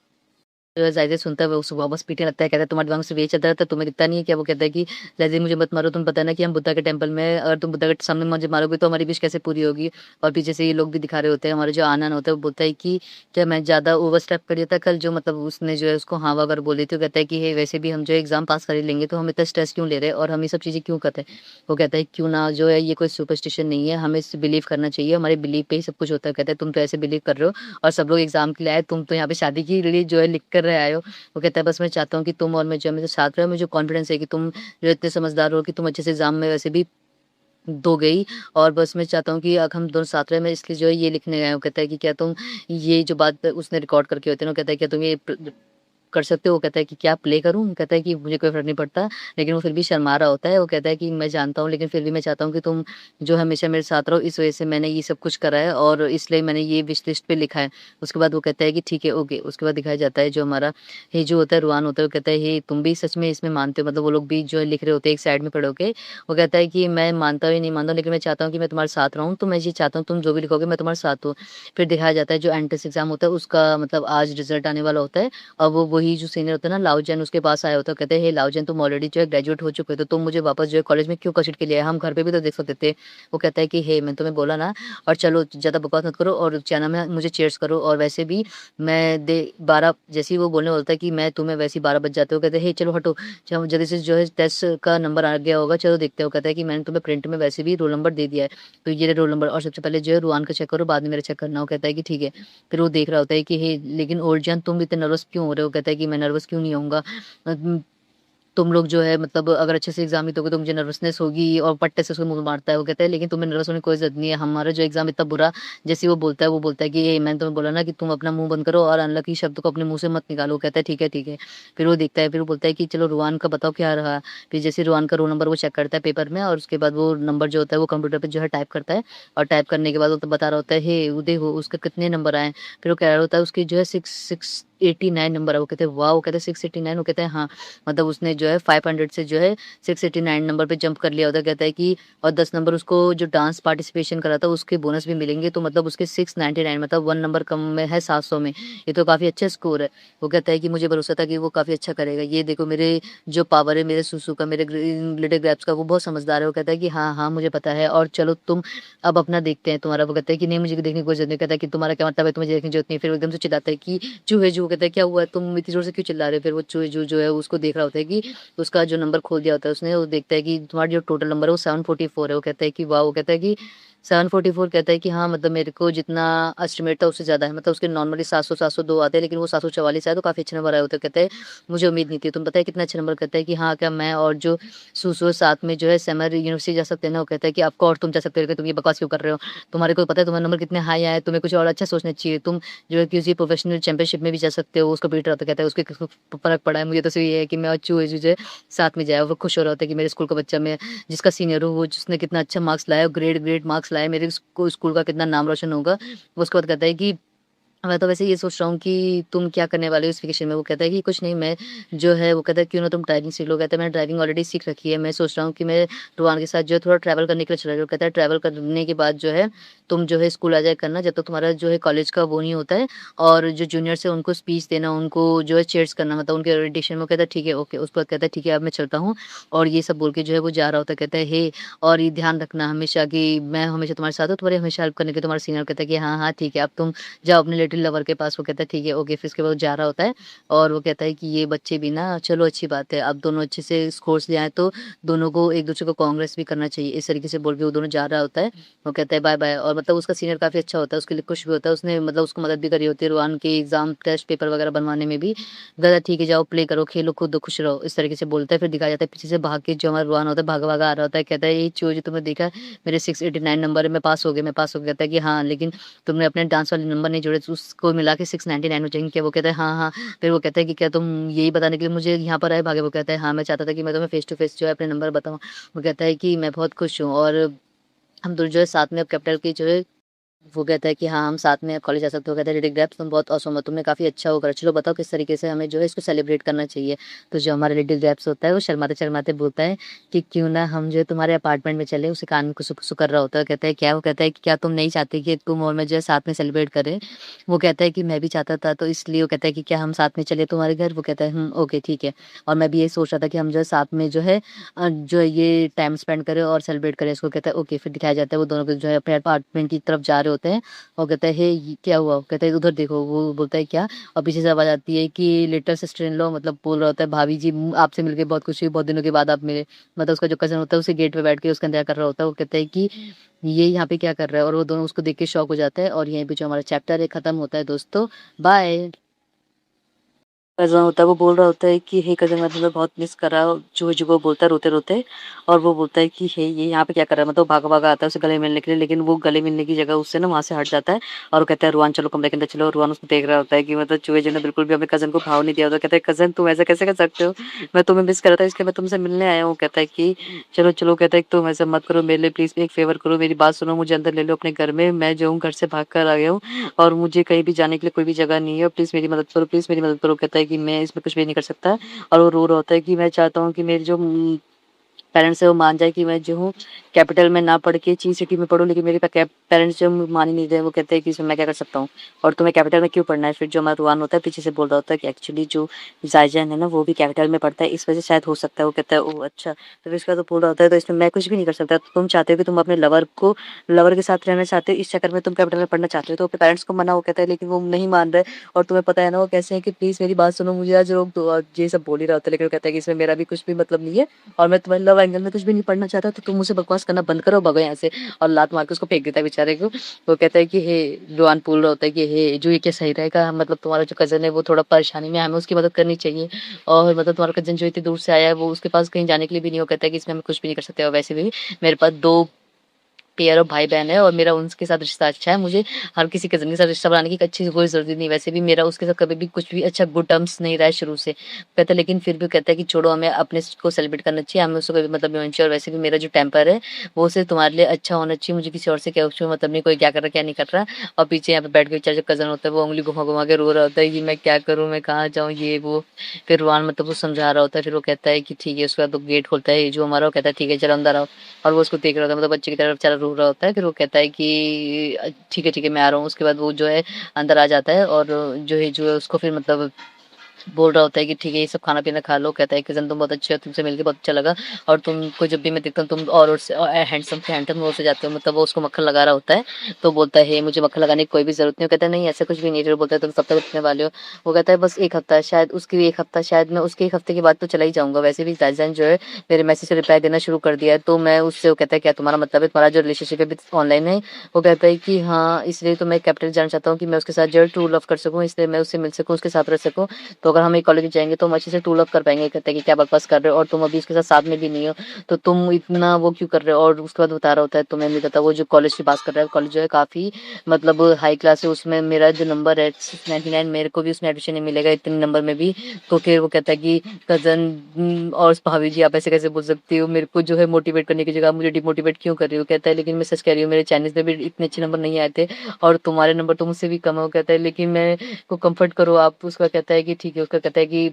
ज़ाहिर सुनता है वो उसे वापस पीटने लगता है, कहता है तुम्हारे दिमाग में सिर्फ़ यही चलता रहता है, तुम्हें दिखता नहीं है क्या? वो कहता है कि ज़ाहिर मुझे मत मारो, तुम्हें पता है ना कि हम बुद्धा के टेम्पल में हैं, अगर तुम बुद्धा के सामने मुझे मारोगे तो हमारी विश कैसे पूरी होगी? और पीछे से ये लोग भी दिखा रहे होते हैं, हमारा जो आनंद होता है वो बोलता है कि क्या मैं ज़्यादा ओवर स्टेप कर दिया था कल? जो मतलब उसने जो है उसको हाँ वगैरह बोली थी। वो कहता है कि हे वैसे भी हम जो है एग्ज़ाम पास कर ही लेंगे, तो हम इतना स्ट्रेस क्यों ले रहे हैं और हम ये सब चीज़ें क्यों कर रहे हैं? वो कहता है क्यों ना, जो है ये कोई सुपरस्टिशन नहीं है, हमें इस बिलीव करना चाहिए, हमारे बिलीव पे ही सब कुछ होता है। कहता है तुम तो ऐसे बिलीव कर रहे हो और सब लोग एग्ज़ाम के लिए आए, तुम तो यहाँ पे शादी के लिए जो है लिख कर रहे आए हो। वो कहता है बस मैं चाहता हूँ कि तुम और मैं जो है मेरे साथ रहो, मुझे कॉन्फिडेंस है कि तुम जो इतने समझदार हो कि तुम अच्छे से एग्ज़ाम में वैसे भी दोगे ही, और बस मैं चाहता हूँ कि हम दोनों साथ रहें, मैं इसलिए जो है ये लिखने आया हूँ। कहता है कि क्या तुम ये जो बात उसने रिकॉर्ड करके होते हैं ना, कहता है क्या तुम ये कर सकते हो? वो कहता है कि क्या प्ले करूँ? कहता है कि मुझे कोई फ़र्क नहीं पड़ता, लेकिन वो फिर भी शर्मा रहा होता है। वो कहता है कि मैं जानता हूँ, लेकिन फिर भी मैं चाहता हूँ कि तुम जो हमेशा मेरे साथ रहो, इस वज़ह से मैंने ये सब कुछ करा है और इसलिए मैंने ये विश लिस्ट पे लिखा है। उसके बाद वो कहता है कि ठीक है, ओके। उसके बाद दिखाया जाता है जो हमारा ये जो होता है रुआन होता है, वो कहता है, "हे तुम भी सच में इसमें मानते हो?" मतलब वो लोग भी जो है लिख रहे होते हैं एक साइड में खड़े होके। वो कहता है कि मैं मानता हूँ या नहीं मानता हूँ, लेकिन मैं चाहता हूँ कि मैं तुम्हारे साथ रहूँ, तो मैं ये चाहता हूँ तुम जो भी लिखोगे मैं तुम्हारे साथ हूँ। फिर दिखाया जाता है जो एंट्रेंस एग्ज़ाम होता है उसका मतलब आज रिज़ल्ट आने वाला होता है और वो वही जो सीनियर होता है ना लाओ जैन उसके पास आया होता है। कहते हैं, "हे लाओ जैन तुम ऑलरेडी जो है ग्रेजुएट हो चुके हो, तो तुम मुझे वापस जो है कॉलेज में क्यों घसीट के ले आए? हम घर पे भी तो देख सकते थे।" वो कहता है कि, "हे मैंने तुम्हें बोला ना और चलो ज़्यादा बकवास मत करो और क्या नाम है मुझे चीयर्स करो और वैसे भी मैं दे 12" जैसे ही वो बोलने बोलता है कि मैं तुम्हें वैसे ही 12 बज जाते हो, कहते हैं, "हे चलो हटो, चलो जल्दी से जो है टेस्ट का नंबर आ गया होगा, चलो देखते हो।" कहता है कि मैंने तुम्हें प्रिंट में वैसे भी रोल नंबर दे दिया है, तो ये रहा रोल नंबर और सबसे पहले जो है रुआन का चेक करो, बाद में मेरा चेक करना। वो कहता है कि ठीक है। फिर वो देख रहा होता है कि हे लेकिन ओल्ड-जान तुम इतने नर्वस क्यों हो रहे हो? कहता है कि मैं नर्वस क्यों नहीं होऊँगा। तुम लोग जो है मतलब अगर अच्छे से एग्ज़ाम लिखोगे तो मुझे नर्वसनेस होगी और पट्टे से उसको मुँह मारता है। वो कहता है लेकिन तुम्हें नर्वस होने की कोई ज़रूरत नहीं है। हमारा जो एग्ज़ाम इतना बुरा जैसे ही वो बोलता है कि ए मैंने तुम्हें बोला ना कि तुम अपना मुँह बंद करो और अनलकी शब्द को अपने मुँह से मत निकालो। वो कहता है ठीक है, ठीक है। फिर वो देखता है, फिर वो बोलता है कि चलो रुआन का बताओ क्या रहा? फिर जैसे रुआन का रोल नंबर वो चेक करता है पेपर में और उसके बाद वो नंबर जो होता है वो कंप्यूटर पे जो है टाइप करता है और टाइप करने के बाद वो तो बता रहा होता है, हे उदय हो उसके कितने नंबर आए? फिर वो कह रहा होता है उसके जो है 689 नंबर है। वो कहते हैं वाह! वो कहते हैं 689 वो कहते हैं हाँ। मतलब उसने जो है 500 से जो है 689 नंबर पे जंप कर लिया होता है। कहता है कि और 10 नंबर उसको जो डांस पार्टिसिपेशन करा था उसके बोनस भी मिलेंगे तो मतलब उसके 699 मतलब 1 नंबर कम में है 700 में। ये तो काफ़ी अच्छा स्कोर है। वो कहता है कि मुझे भरोसा था कि वो काफ़ी अच्छा करेगा। ये देखो मेरे जो पावर है मेरे सुसु का, मेरे लिटिल ग्रैप्स का वो बहुत समझदार है। वो कहता है कि हाँ, हाँ मुझे पता है और चलो तुम अब अपना देखते हैं तुम्हारा। वो कहता है कि नहीं मुझे देखने की कोई ज़रूरत नहीं। कहता है कि तुम्हारा क्या मतलब है तुम्हें देखने की ज़रूरत नहीं। फिर वो एकदम से चिल्लाता है कि चूहे जू कहता है क्या हुआ तुम इतनी ज़ोर से क्यों चिल्ला रहे हो? फिर वो चूहे जू जो है उसको देख रहा होता है कि उसका जो नंबर खोल दिया होता है उसने, वो देखता है कि तुम्हारा जो टोटल नंबर है वो 744 है। वो कहता है कि वाह! वो कहता है कि 744 कहता है कि हाँ, मतलब मेरे को जितना एस्टिमेट था उससे ज़्यादा है। मतलब उसके नॉर्मली 700 702 आते हैं लेकिन वो 744 आया तो काफ़ी अच्छा नंबर आया होता है। कहता है मुझे उम्मीद नहीं थी। तुम पता है कितना अच्छा नंबर? कहता है कि हाँ, क्या मैं और जो सुसु साथ में जो है समर यूनिवर्सिटी जा सकते हैं ना? वो कहता है कि ऑफ कोर्स तुम जा सकते हो। लेकिन तुम ये बकवास क्यों कर रहे हो? तुम्हारे को पता है तुम्हारे नंबर कितने हाई आए हैं, तुम्हें कुछ और अच्छा सोचना चाहिए। तुम जो है किसी प्रोफेशनल चैंपियनशिप में भी जा सकते हो। उसको पीट रहा होता है, कहता है उसके किसको फ़र्क पड़ा है? मुझे तो सिर्फ ये है कि मैं और चूहे जो है साथ में जाए। वो खुश हो रहा होता है कि मेरे स्कूल का बच्चा मैं जिसका सीनियर हूँ, वो जिसने कितना अच्छा मार्क्स लाया, ग्रेड मार्क्स लाए, मेरे स्कूल का कितना नाम रोशन होगा। वो उसके बाद कहता है कि मैं तो वैसे ये सोच रहा हूँ कि तुम क्या करने वाले हो इस वेकेशन में? वो कहता है कि कुछ नहीं मैं जो है वो कहता है क्यों ना तुम ड्राइविंग सीख लो? कहता है मैंने ड्राइविंग ऑलरेडी सीख रखी है। मैं सोच रहा हूँ कि मैं रुआन के साथ जो है थोड़ा ट्रैवल करने के लिए चला जाऊँ। कहता है ट्रैवल करने के बाद जो है तुम जो है स्कूल आ जाया करना जब तक तुम्हारा जो है कॉलेज का वो नहीं होता है और जो जूनियर्स है उनको स्पीच देना, उनको जो है चीयर्स करना मतलब उनके ओरिएंटेशन में। वो कहता है ठीक है, ओके। उसके बाद कहता है ठीक है अब मैं चलता हूँ और ये सब बोल के जो है वो जा रहा होता है। कहता है हे और ये ध्यान रखना हमेशा कि मैं हमेशा तुम्हारे साथ हूँ, तुम्हारी हमेशा हेल्प करने के लिए। तुम्हारा सीनियर कहता है कि हाँ, हाँ ठीक है अब तुम जाओ अपने लिटिल लवर के पास। वो कहता है ठीक है, ओके। फिर उसके बाद वो जा रहा होता है और वो कहता है कि ये बच्चे भी ना चलो अच्छी बात है, अब दोनों अच्छे से स्कोर्स ले आए तो दोनों को एक-दूसरे को कांग्रेस भी करना चाहिए। इस तरीके से बोल के वो दोनों जा रहा होता है। वो कहता है बाय-बाय और मतलब उसका सीनियर काफ़ी अच्छा होता है, उसके लिए खुश भी होता है। उसने मतलब उसको मदद भी करी होती है रुआन के एग्ज़ाम, टेस्ट पेपर वगैरह बनवाने में भी। कहता ठीक है जाओ प्ले करो, खेलो, कूदो, खुश रहो। इस तरीके से बोलता है। फिर दिखाया जाता है पीछे से भाग के जो हमारा रुआन होता है भागा-भागा आ रहा होता है। कहता है ये चूहे जो तुमने देखा है मेरे 689 नंबर है, मैं पास हो गया, मैं पास हो गया। कहता है कि हाँ, लेकिन तुमने अपने डांस वाले नंबर नहीं जोड़े तो उसको मिला के 699 हो जाएँगे क्या? वो कहता है हाँ, हाँ। फिर वो कहता है कि क्या तुम यही बताने के लिए मुझे यहाँ पर आए भागे? वो कहता है हाँ, मैं चाहता था कि मैं तुम्हें फेस टू फेस जो है अपने नंबर बताऊँ। वो कहता है कि मैं बहुत खुश हूँ और हम दोनों जो है साथ में अब कैपिटल की जो है वो कहता है कि हाँ, हम साथ में कॉलेज जा सकते हो। कहता है रेडी ग्रैप्स तुम बहुत ऑसम हो, तुमने काफ़ी अच्छा वो करा। चलो बताओ किस तरीके से हमें जो है इसको सेलिब्रेट करना चाहिए। तो जो हमारा लिटिल ग्रैप्स होता है वो शर्माते-शर्माते बोलता है कि क्यों ना हम जो है तुम्हारे अपार्टमेंट में चलें। उसे कान में कुसु-कुसु कर रहा होता है। कहता है क्या? वो कहता है कि क्या तुम नहीं चाहते कि तुम और मैं जो है साथ में सेलिब्रेट करें? वो कहता है कि मैं भी चाहता था तो इसलिए वो कहता है कि क्या हम साथ में चलें तुम्हारे घर? वो कहता है ओके ठीक है। और मैं भी यही सोच रहा था कि हम जो है साथ में जो है जो है ये टाइम स्पेंड करें और सेलिब्रेट करें इसको। कहता है ओके। फिर दिखाया जाता है वो दोनों को जो है अपने अपार्टमेंट की तरफ जा रहे होते हैं। और कहता है, "हे! ये क्या हुआ?" कहता है, "उधर देखो।" वो बोलता है, "क्या?" और पीछे से आवाज़ आती है कि लिटिल सिस्टर इन लॉ मतलब बोल रहा होता है, "भाभी जी आपसे मिलके बहुत खुशी हुई, बहुत दिनों के बाद आप मिले।" मतलब उसका जो कज़न होता है, उसे गेट पे बैठ के उसका इंतज़ार कर रहा होता है। वो कहता है कि, "ये यहाँ पे क्या कर रहा है?" और वो दोनों उसको देख के शॉक हो जाता है और यहीं पे जो हमारा चैप्टर है, खत्म होता है दोस्तों। बाय। कज़न होता है वो बोल रहा होता है कि हे कज़न मैं तुम्हें बहुत मिस कर रहा हूँ, जो वो बोलता है रोते-रोते। और वो बोलता है कि हे ये यहाँ पे क्या कर रहा है? मतलब भागा-भागा आता है उसे गले मिलने के लिए, लेकिन वो गले मिलने की जगह उससे ना वहाँ से हट जाता है और वो कहता है रुआन चलो कमरे के अंदर चलो। रुआन उसको देख रहा होता है कि मतलब चूहे जो ने बिल्कुल भी अपने कज़न को भाव नहीं दिया होता। कहता है कज़न तुम ऐसा कैसे कर सकते हो? मैं तुम्हें मिस कर रहा था इसलिए मैं तुमसे मिलने आया हूँ। कहता है कि चलो, चलो। कहता है तुम ऐसा मत करो मेरे लिए, प्लीज़ एक फ़ेवर करो, मेरी बात सुनो, मुझे अंदर ले लो अपने घर में। मैं जो हूँ घर से भाग कर आ गया हूँ और मुझे कहीं भी जाने के लिए कोई भी जगह नहीं है। प्लीज़ मेरी मदद करो, प्लीज़ मेरी मदद करो। कहता है कि मैं इसमें कुछ भी नहीं कर सकता। और वो रो रहा होता है कि मैं चाहता हूँ कि मेरे जो पेरेंट्स है वो मान जाए कि मैं जो हूँ कैपिटल में ना पढ़ के ची सिटी में पढ़ूँ, लेकिन मेरे पेरेंट्स जो मान ही नहीं रहे। वो कहते हैं कि इसमें मैं क्या कर सकता हूँ और तुम्हें कैपिटल में क्यों पढ़ना है? फिर जो हमारा रुआन होता है पीछे से बोल रहा होता है कि एक्चुअली जो जायजान है ना वो भी कैपिटल में पढ़ता है, इस वजह से शायद हो सकता है। वो कहता है ओह अच्छा। तो फिर इसका तो बोल रहा होता है तो इसमें मैं कुछ भी नहीं कर सकता। तुम चाहते हो कि तुम अपने लवर के साथ रहना चाहते हो, इस चक्कर में तुम कैपिटल में पढ़ना चाहते हो, तो अपने पेरेंट्स को मना। वो कहता है लेकिन वो नहीं मान रहे और तुम्हें पता है ना वो कैसे है कि प्लीज मेरी बात सुनो, मुझे आज रोक दो। और ये सब बोल ही रहा होता है, लेकिन वो कहता है कि इसमें मेरा भी कुछ भी मतलब नहीं है और मैं तुम्हारे लव एंगल में कुछ भी नहीं पढ़ना चाहता, तो तुम मुझसे बकवास करना बंद करो, भगो यहाँ से। और लात मार के उसको फेंक देता है बेचारे को। वो कहता है कि हे रुआन बोल रहा होता है कि हे जो ये क्या सही रहेगा? मतलब तुम्हारा जो कज़न है वो थोड़ा परेशानी में है, हमें उसकी मदद करनी चाहिए। और मतलब तुम्हारा कज़न जो इतनी दूर से आया है वो उसके पास कहीं जाने के लिए भी नहीं। वो कहता है कि इसमें हम कुछ भी नहीं कर सकते और वैसे भी मेरे पास 2 पेयर ऑफ भाई-बहन है और मेरा उनके साथ रिश्ता अच्छा है। मुझे हर किसी कज़न के साथ रिश्ता बनाने की अच्छी कोई ज़रूरत नहीं है। वैसे भी मेरा उसके साथ कभी भी कुछ भी अच्छा गुड टर्म्स नहीं रहा है शुरू से। कहता है लेकिन फिर भी कहता है कि छोड़ो, हमें अपने को सेलिब्रेट करना चाहिए, हमें उसको कोई मतलब नहीं होना चाहिए। और वैसे भी मेरा जो टेम्पर है वो सिर्फ़ तुम्हारे लिए अच्छा होना चाहिए। मुझे किसी और से क्या उसमें मतलब नहीं, कोई क्या कर रहा है, क्या नहीं कर रहा। और पीछे यहाँ पे बैठ के बेचारा जो कज़न होता है वो उँगली घुमा-घुमा के रो रहा होता है कि मैं क्या करूँ, मैं कहाँ जाऊँ, ये वो। फिर रुआन मतलब वो समझा रहा होता है, फिर वो कहता है कि ठीक है। उसके बाद वो गेट खोलता है, ये जो हमारा, वो कहता है ठीक है चलो अंदर आओ। और वो उसको देख रहा होता है, मतलब बच्चे की तरफ बेचारा रो रहा होता है। फिर वो कहता है कि ठीक है, मैं आ रहा हूँ। उसके बाद वो जो है अंदर आ जाता है और जो है उसको फिर मतलब बोल रहा होता है कि ठीक है ये सब खाना-पीना खा लो। कहता है कि ज़न तुम बहुत अच्छे हो, तुमसे मिलके बहुत अच्छा लगा और तुमको जब भी मैं देखता हूँ तुम और से हैंडसम से हैंडसम और से जाते हो। मतलब वो उसको मक्खन लगा रहा होता है, तो बोलता है हे मुझे मक्खन लगाने की कोई भी ज़रूरत नहीं। वो कहता है नहीं ऐसा कुछ भी नहीं है। फिर बोलता है तुम कब तक रुकने वाले हो? वो कहता है बस 1 हफ्ता है शायद, उसके 1 हफ्ता शायद मैं उसके 1 हफ्ते के बाद तो चला ही जाऊँगा। वैसे भी ज़ाइज़ान जो है मेरे मैसेज का रिप्लाई देना शुरू कर दिया है। तो मैं उससे, वो कहता है क्या तुम्हारा मतलब है तुम्हारा जो रिलेशनशिप है अभी ऑनलाइन है? वो कहता है कि हाँ, इसलिए तो मैं कैपिटल जाना चाहता हूँ कि मैं उसके साथ जो है ट्रू लव कर सकूँ, इसलिए मैं उससे मिल सकूँ, उसके साथ रह सकूँ। तो अगर हम एक कॉलेज जाएँगे तो हम अच्छे से टूल अप कर पाएँगे। कहते हैं कि क्या बकवास कर रहे हो और तुम अभी इसके साथ में भी नहीं हो, तो तुम इतना वो क्यों कर रहे हो? और उसके बाद बता रहा होता है तुम्हें नहीं पता वो जो कॉलेज की बात कर रहा है, कॉलेज जो है काफ़ी मतलब हाई क्लास है, उसमें मेरा जो नंबर है 699, मेरे को भी उसमें एडमिशन नहीं मिलेगा इतने नंबर में भी। तो फिर वो कहता है कि कज़न और भाभी जी आप ऐसे कैसे बोल सकती हो? मेरे को जो है मोटिवेट करने की जगह आप मुझे डिमोटिवेट क्यों कर रही हो? कहता है लेकिन मैं सच कह रही हूँ, मेरे चाइनीज़ में भी इतने अच्छे नंबर नहीं आए थे और तुम्हारे नंबर तो मुझसे भी कम है। वो कहता है लेकिन मैं को कम्फर्ट करो आप। उसका कहता है कि ठीक है। उसका कहता है कि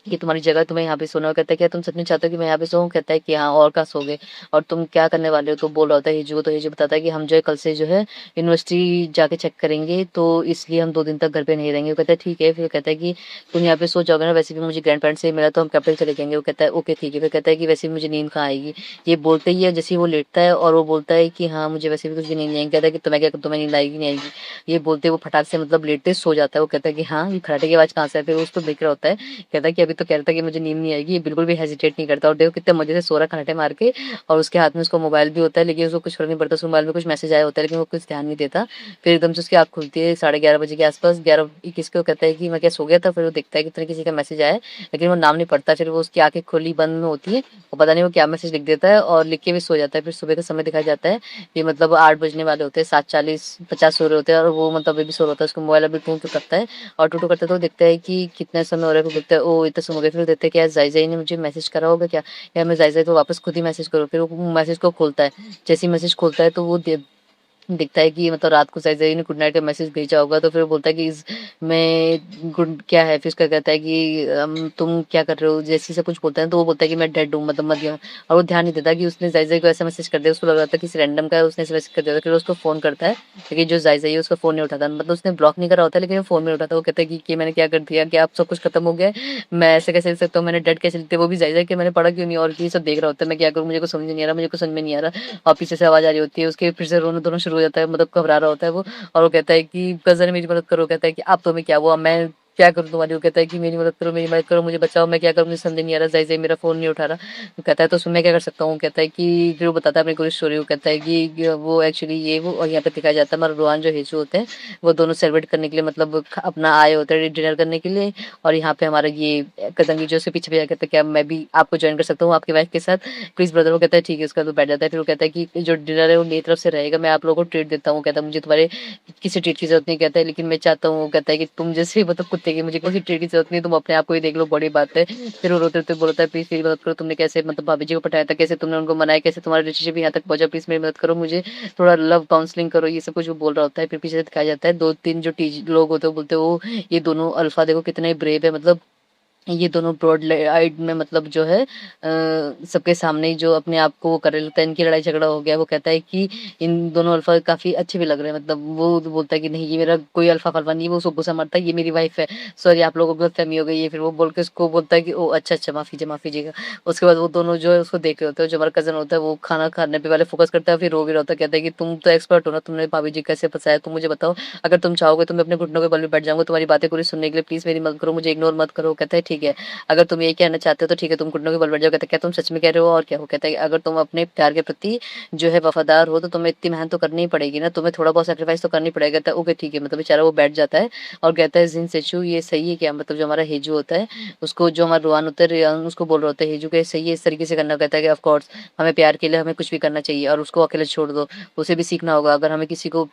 तुम्हारी जगह तुम्हें यहाँ पे सोना है। कहता है क्या तुम सच में चाहते हो कि मैं यहाँ पे सोऊँ? कहता है कि हाँ, और कहाँ सोओगे और तुम क्या करने वाले हो? तो बोल रहा होता है हिजू। तो हिजू बताता है कि हम जो है कल से जो है यूनिवर्सिटी जाके चेक करेंगे, तो इसलिए हम 2 दिन तक घर पे नहीं रहेंगे। वो कहता है ठीक है। फिर कहता है कि तुम यहाँ पे सो जाओगे ना, वैसे भी मुझे ग्रैंड पेरेंट्स से ही मिला तो हम कैपिटल चले जाएँगे। वो कहता है ओके ठीक है। फिर कहता है कि वैसे भी मुझे नींद कहाँ आएगी? ये बोलते ही है जैसे ही वो लेटता है और वो बोलता है कि हाँ, मुझे वैसे भी कुछ भी नींद नहीं आएगी। कहता है कि तुम्हें क्या तुम्हें नींद आएगी नहीं आएगी? ये बोलते वो फटाक से मतलब लेटते ही सो जाता है। वो कहता है कि हाँ, ये खर्राटे की आवाज़ कहाँ से है? फिर वो उसको देख रहा होता है। कहता है कि अभी तो कह रहा था कि मुझे नींद नहीं आएगी, ये बिल्कुल भी हेजिटेट नहीं करता और देखो कितने मज़े से सो रहा है खर्राटे मार के। और उसके हाथ में उसका मोबाइल भी होता है, लेकिन उसको कुछ फ़र्क नहीं पड़ता। उसके मोबाइल में कुछ मैसेज आया होता है, लेकिन वो कुछ ध्यान नहीं देता। फिर एकदम से उसकी आँख खुलती है 11:30 बजे के आस-पास, 11:21 को। कहता है कि मैं क्या सो गया था? फिर वो देखता है कि इतने किसी का मैसेज आया है, लेकिन वो नाम नहीं पढ़ता। फिर वो उसकी आँखें खुली बंद में होती हैं, वो पता नहीं वो क्या मैसेज लिख देता है और लिख के भी सो जाता है। फिर सुबह का समय दिखाया जाता है, ये मतलब 8 बजने वाले होते हैं, 7:40 50 सो रहे होते हैं और वो मतलब अभी भी सो रहा होता है। उसका मोबाइल अभी टूँ-टूँ करता है और टू-टू करते तो देखता है कि कितना समय हो रहा है। फिर देखता है ओह! इतना समय हो गया। फिर देखता है कि यार ज़ाई-ज़ाई ने मुझे मैसेज करा होगा क्या? या मैं ज़ाई-ज़ाई को वापस खुद ही मैसेज करूँ? फिर वो मैसेज को खोलता है। जैसे ही मैसेज खोलता है तो वो दिखता है कि मतलब रात को ज़ाई-ज़ाई ने गुड नाइट का मैसेज भेजा होगा। तो फिर वो बोलता है कि इस में गुड क्या है? फिर उसका कहता है कि तुम क्या कर रहे हो? जैसे-जैसे कुछ बोलता है तो वो बोलता है कि मैं डेड हूँ, मतलब मर गया हूँ। और वो ध्यान नहीं देता कि उसने ज़ाई-ज़ाई को ऐसा मैसेज कर दिया। उसको लग रहा था किसी रैंडम का उसने ऐसे मैसेज कर दिया था। फिर वो उसको फ़ोन करता है, लेकिन जो ज़ाई-ज़ाई है उसका फ़ोन नहीं उठाता। मतलब उसने ब्लॉक नहीं करा होता है, लेकिन वो फ़ोन नहीं उठाता। वो कहता है कि मैंने क्या कर दिया? क्या अब सब कुछ खत्म हो गया है? मैं ऐसे कैसे लिख सकता हूँ? मैंने डेड कैसे लिख दिया? वो भी ज़ाई-ज़ाई के मैंने पढ़ा क्यों नहीं? और ये सब देख रहा होता है। मैं क्या करूँ? मुझे कुछ समझ नहीं आ रहा, मुझे कुछ समझ में नहीं आ रहा। और पीछे से आवाज़ आ रही होती है उसके, फिर से रोना-धोना शुरू हो जाता है, मतलब घबरा रहा होता है वो। और वो कहता है कि कज़न मेरी मदद करो। कहता है कि अब तुम्हें क्या हुआ? मैं क्या करूँ तुम्हारी? वो कहता है कि मेरी मदद करो, मुझे बचाओ, मैं क्या करूँ मुझे समझ नहीं आ रहा, ज़ाई मेरा फ़ोन नहीं उठा रहा। वो कहता है तो उसमें मैं क्या कर सकता हूँ? वो कहता है कि फिर वो बताता है अपनी पूरी स्टोरी। वो कहता है कि वो एक्चुअली ये वो और यहाँ पे दिखाया जाता है हमारा रोहान जो हेजू होते हैं, वो दोनों सेलिब्रेट करने के लिए मतलब अपना आए होते हैं डिनर करने के लिए। और यहाँ पे हमारा ये कज़न जो उसके पीछे भैया कहता है क्या मैं भी आपको जॉइन कर सकता हूँ आपकी वाइफ के साथ प्लीज़ ब्रदर? वो कहता है ठीक है, उसके बाद वो बैठ जाता है। फिर वो कहता है कि जो डिनर है वो मेरी तरफ से रहेगा, मैं आप लोगों को ट्रीट देता हूँ। कहता है मुझे तुम्हारे किसी ट्रीट की ज़रूरत नहीं, कहता है लेकिन मैं चाहता हूँ, वो कहता है कि तुम जैसे मतलब कुत्ते की मुझे किसी ट्रीट की ज़रूरत नहीं, तुम अपने आप को ही देख लो, बड़ी बात है। फिर वो रोते-रोते बोलता है प्लीज़ मेरी मदद करो, तुमने कैसे मतलब भाभी जी को पटाया था, कैसे तुमने उनको मनाया, कैसे तुम्हारा रिलेशनशिप यहाँ तक पहुँचा, प्लीज़ मेरी मदद करो, मुझे थोड़ा लव काउंसलिंग करो, ये सब कुछ वो बोल रहा होता है। फिर पीछे से दिखाया जाता है 2-3 जो लोग होते हैं वो बोलते हैं वो ये दोनों अल्फा देखो कितने ब्रेव है, मतलब ये दोनों ब्रॉड आइड में मतलब जो है सबके सामने ही जो अपने आप को वो कर लेता है, इनकी लड़ाई झगड़ा हो गया। वो कहता है कि इन दोनों अल्फा काफ़ी अच्छे भी लग रहे हैं, मतलब वो तो बोलता है कि नहीं ये मेरा कोई अल्फा फल्फा नहीं है, वो उसको गुस्सा मारता है ये मेरी वाइफ है, सॉरी आप लोगों को गलतफहमी हो गई है। फिर वो बोल के उसको बोलता है कि ओ अच्छा अच्छा माफ़ी कीजिएगा। उसके बाद वो दोनों जो है उसको देख रहे होते हैं, जो हमारा कज़न होता है वो खाना खाने पे पहले फोकस करता है, फिर रो भी रहा होता है, कहता है कि तुम तो एक्सपर्ट हो ना, तुमने भाभी जी कैसे फंसाया, तुम मुझे बताओ, अगर तुम चाहोगे तो मैं अपने घुटनों के बल में बैठ जाऊंगा तुम्हारी बातें पूरी सुनने के लिए, प्लीज़ मेरी मदद करो, मुझे इग्नोर मत करो। वो कहता है ठीक है, अगर तुम यही कहना चाहते हो तो ठीक है, तुम घुटनों के बल बैठ जाओ। कहता है क्या तुम सच में कह रहे हो? और क्या? वो कहता है अगर तुम अपने प्यार के प्रति जो है वफादार हो तो तुम्हें इतनी मेहनत तो करनी ही पड़ेगी ना, तुम्हें थोड़ा बहुत सैक्रिफाइस तो करनी पड़ेगा। कहता है ओके ठीक है, मतलब बेचारा वो बैठ जाता है और कहता है जिन सेचू ये सही है क्या? मतलब जो हमारा हेजू होता है उसको, जो हमारा रुआन होता है, रियान उसको बोल रहा होता है हेजू के सही है इस तरीके से करना। कहता है कि ऑफ कोर्स हमें प्यार के लिए हमें कुछ भी करना चाहिए और उसको अकेले छोड़ दो, उसे भी सीखना होगा। अगर हमें किसी को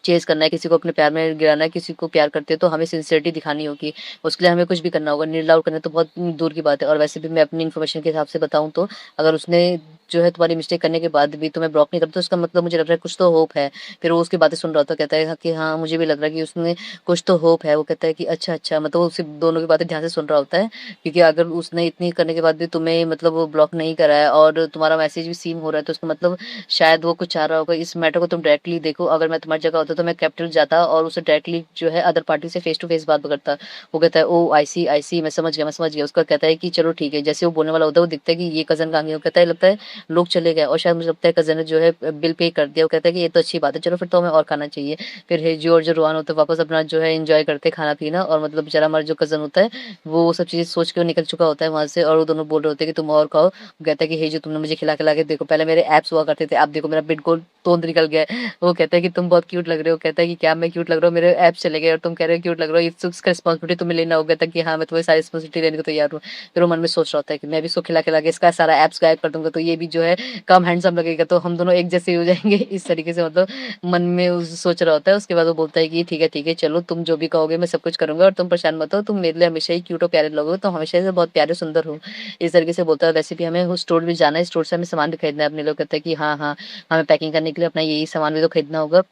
चेज़ करना है, किसी को अपने प्यार में गिराना है, किसी को प्यार करते हैं तो हमें सिंसियरिटी दिखानी होगी। उसके लिए हमें कुछ भी करना होगा, नील डाउन करना तो बहुत दूर की बात है। और वैसे भी मैं अपनी इन्फॉर्मेशन के हिसाब से बताऊँ तो अगर उसने जो है तुम्हारी मिस्टेक करने के बाद भी तुम्हें ब्लॉक नहीं करता तो इसका मतलब मुझे लग रहा है कुछ तो होप है। फिर वो उसकी बातें सुन रहा होता है, कहता है कि हाँ, मुझे भी लग रहा है कि उसमें कुछ तो होप है। वो कहता है कि अच्छा, अच्छा मतलब वो सिर्फ़ दोनों की बातें ध्यान से सुन रहा होता है, क्योंकि अगर उसने इतनी करने के बाद भी तुम्हें मतलब वो ब्लॉक नहीं करा है और तुम्हारा मैसेज भी सीन हो रहा है तो उसका मतलब शायद वो कुछ चाह रहा होगा। इस मैटर को तुम डायरेक्टली देखो, अगर मैं तुम्हारी जगह होता तो मैं कैपिटल जाता और उससे डायरेक्टली जो है अदर पार्टी से फेस टू फेस बात करता। वो कहता है ओह आई सी मैं समझ गया। उसका कहता है कि चलो ठीक है। जैसे वो बोलने वाला होता है वो दिखता है कि ये कज़न कहाँ गया। वो कहता है लगता है लोग चले गए और शायद मुझे लगता है कज़न ने जो है बिल पे कर दिया। वो कहता है कि ये तो अच्छी बात है, चलो फिर तो हमें और खाना चाहिए। फिर हेजू और जो रोहान होता है वापस अपना जो है एन्जॉय करते हैं खाना-पीना, और मतलब बेचारा हमारा जो कज़न होता है वो सब चीज़ें सोच के वो निकल चुका होता है वहाँ से, और वो दोनों बोल रहे होते हैं कि तुम और खाओ। वो कहता है कि हेजू तुमने मुझे खिला-खिला के देखो, पहले मेरे एब्स हुआ करते थे, अब देखो मेरा बिल्कुल तोंद निकल गया है। वो कहता है कि तुम बहुत क्यूट लग रहे हो। कहता है कि क्या मैं क्यूट लग रहा हूँ? मेरे एब्स चले गए और तुम कह रहे हो क्यूट लग रहे हो, इस उसका रिस्पॉन्सिबिलिटी तुम्हें लेना होगा। ताकि हाँ, मैं तुम्हें सारी रिस्पॉन्सिबिलिटी लेने को तैयार हूँ। फिर वो मन में सोच रहा होता है कि मैं भी इसको खिला-खिला के इसका सारा एब्स गायब कर दूँगा तो ये भी जो है कम हैंडसम लगेगा, तो हम दोनों एक जैसे ही हो जाएँगे। इस तरीके से मतलब मन में उस सोच रहा होता है। उसके बाद वो बोलता है कि ठीक है, चलो तुम जो भी कहोगे मैं सब कुछ करूँगा और तुम परेशान मत हो, तुम मेरे लिए हमेशा ही क्यूट और प्यारे लगोगे, तुम हमेशा से बहुत प्यारे सुंदर हो। इस तरीके से बोलता है। वैसे भी हमें उस स्टोर भी जाना है, स्टोर से हमें सामान भी खरीदना है अपने लिए। कहता है कि हाँ, हाँ, हमें पैकिंग करने के लिए अपना ये सामान भी तो खरीदना होगा।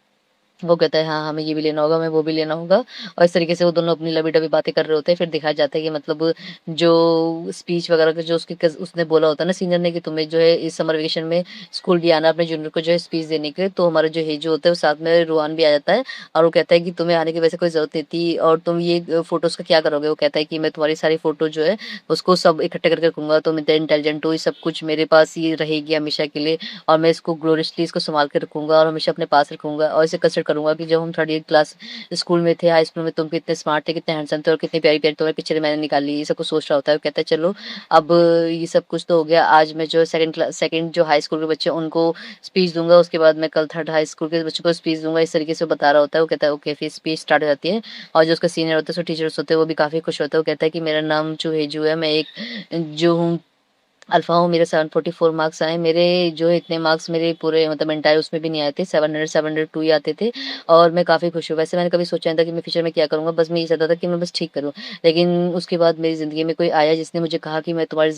वो कहता है हाँ, हमें ये भी लेना होगा, हमें वो भी लेना होगा, और इस तरीके से वो दोनों अपनी लवी-डवी बातें कर रहे होते हैं। फिर दिखाया जाता है कि मतलब जो स्पीच वगैरह का जो उसने बोला होता है ना सीनियर ने कि तुम्हें जो है इस समर वेकेशन में स्कूल भी आना अपने जूनियर को जो है स्पीच देने के लिए, तो हमारा जो हेजू होता है वो साथ में रुहान भी आ जाता है और वो कहता है कि तुम्हें आने की वैसे कोई ज़रूरत नहीं थी और तुम ये फ़ोटोज़ का क्या करोगे? वो कहता है कि मैं तुम्हारी सारी फ़ोटो जो है उसको सब इकट्ठे करके रखूँगा, तुम इतने इंटेलिजेंट हो, ये सब कुछ मेरे पास ये रहेगी हमेशा के लिए और मैं इसको ग्लोरियसली इसको सँभाल के रखूँगा और हमेशा अपने पास रखूँगा और इसे कंसिडर करूँगा कि जब हम 3rd ईयर क्लास स्कूल में थे, हाई स्कूल में, तुम कितने स्मार्ट थे, कितने हैंडसम थे और कितनी प्यारी-प्यारी तुम्हारी पिक्चरें मैंने निकाली। ये सब कुछ सोच रहा होता है। वो कहता है चलो अब ये सब कुछ तो हो गया, आज मैं जो 2nd जो हाई स्कूल के बच्चे हैं उनको स्पीच दूँगा, उसके बाद मैं कल 3rd हाई स्कूल के बच्चों को स्पीच दूँगा। इस तरीके से वो बता रहा होता है। वो कहता है ओके, फिर स्पीच स्टार्ट हो जाती है और जो उसका सीनियर होता है, उसके टीचर्स होते हैं, वो भी काफ़ी खुश होते हैं। वो कहता है कि मेरा नाम चूहेजू है, मैं एक जो हूँ अल्फ़ा हूँ, मेरे 744 मार्क्स आए। मेरे जो है इतने मार्क्स मेरे पूरे मतलब एंटायर उसमें भी नहीं आए थे, 702 ही आते थे और मैं काफ़ी खुश हूँ। वैसे मैंने कभी सोचा नहीं था कि मैं फ्यूचर में क्या करूँगा, बस मैं ये चाहता था कि मैं बस ठीक करूँ। लेकिन उसके बाद मेरी ज़िंदगी में कोई आया जिसने मुझे कहा कि मैं तुम्हारी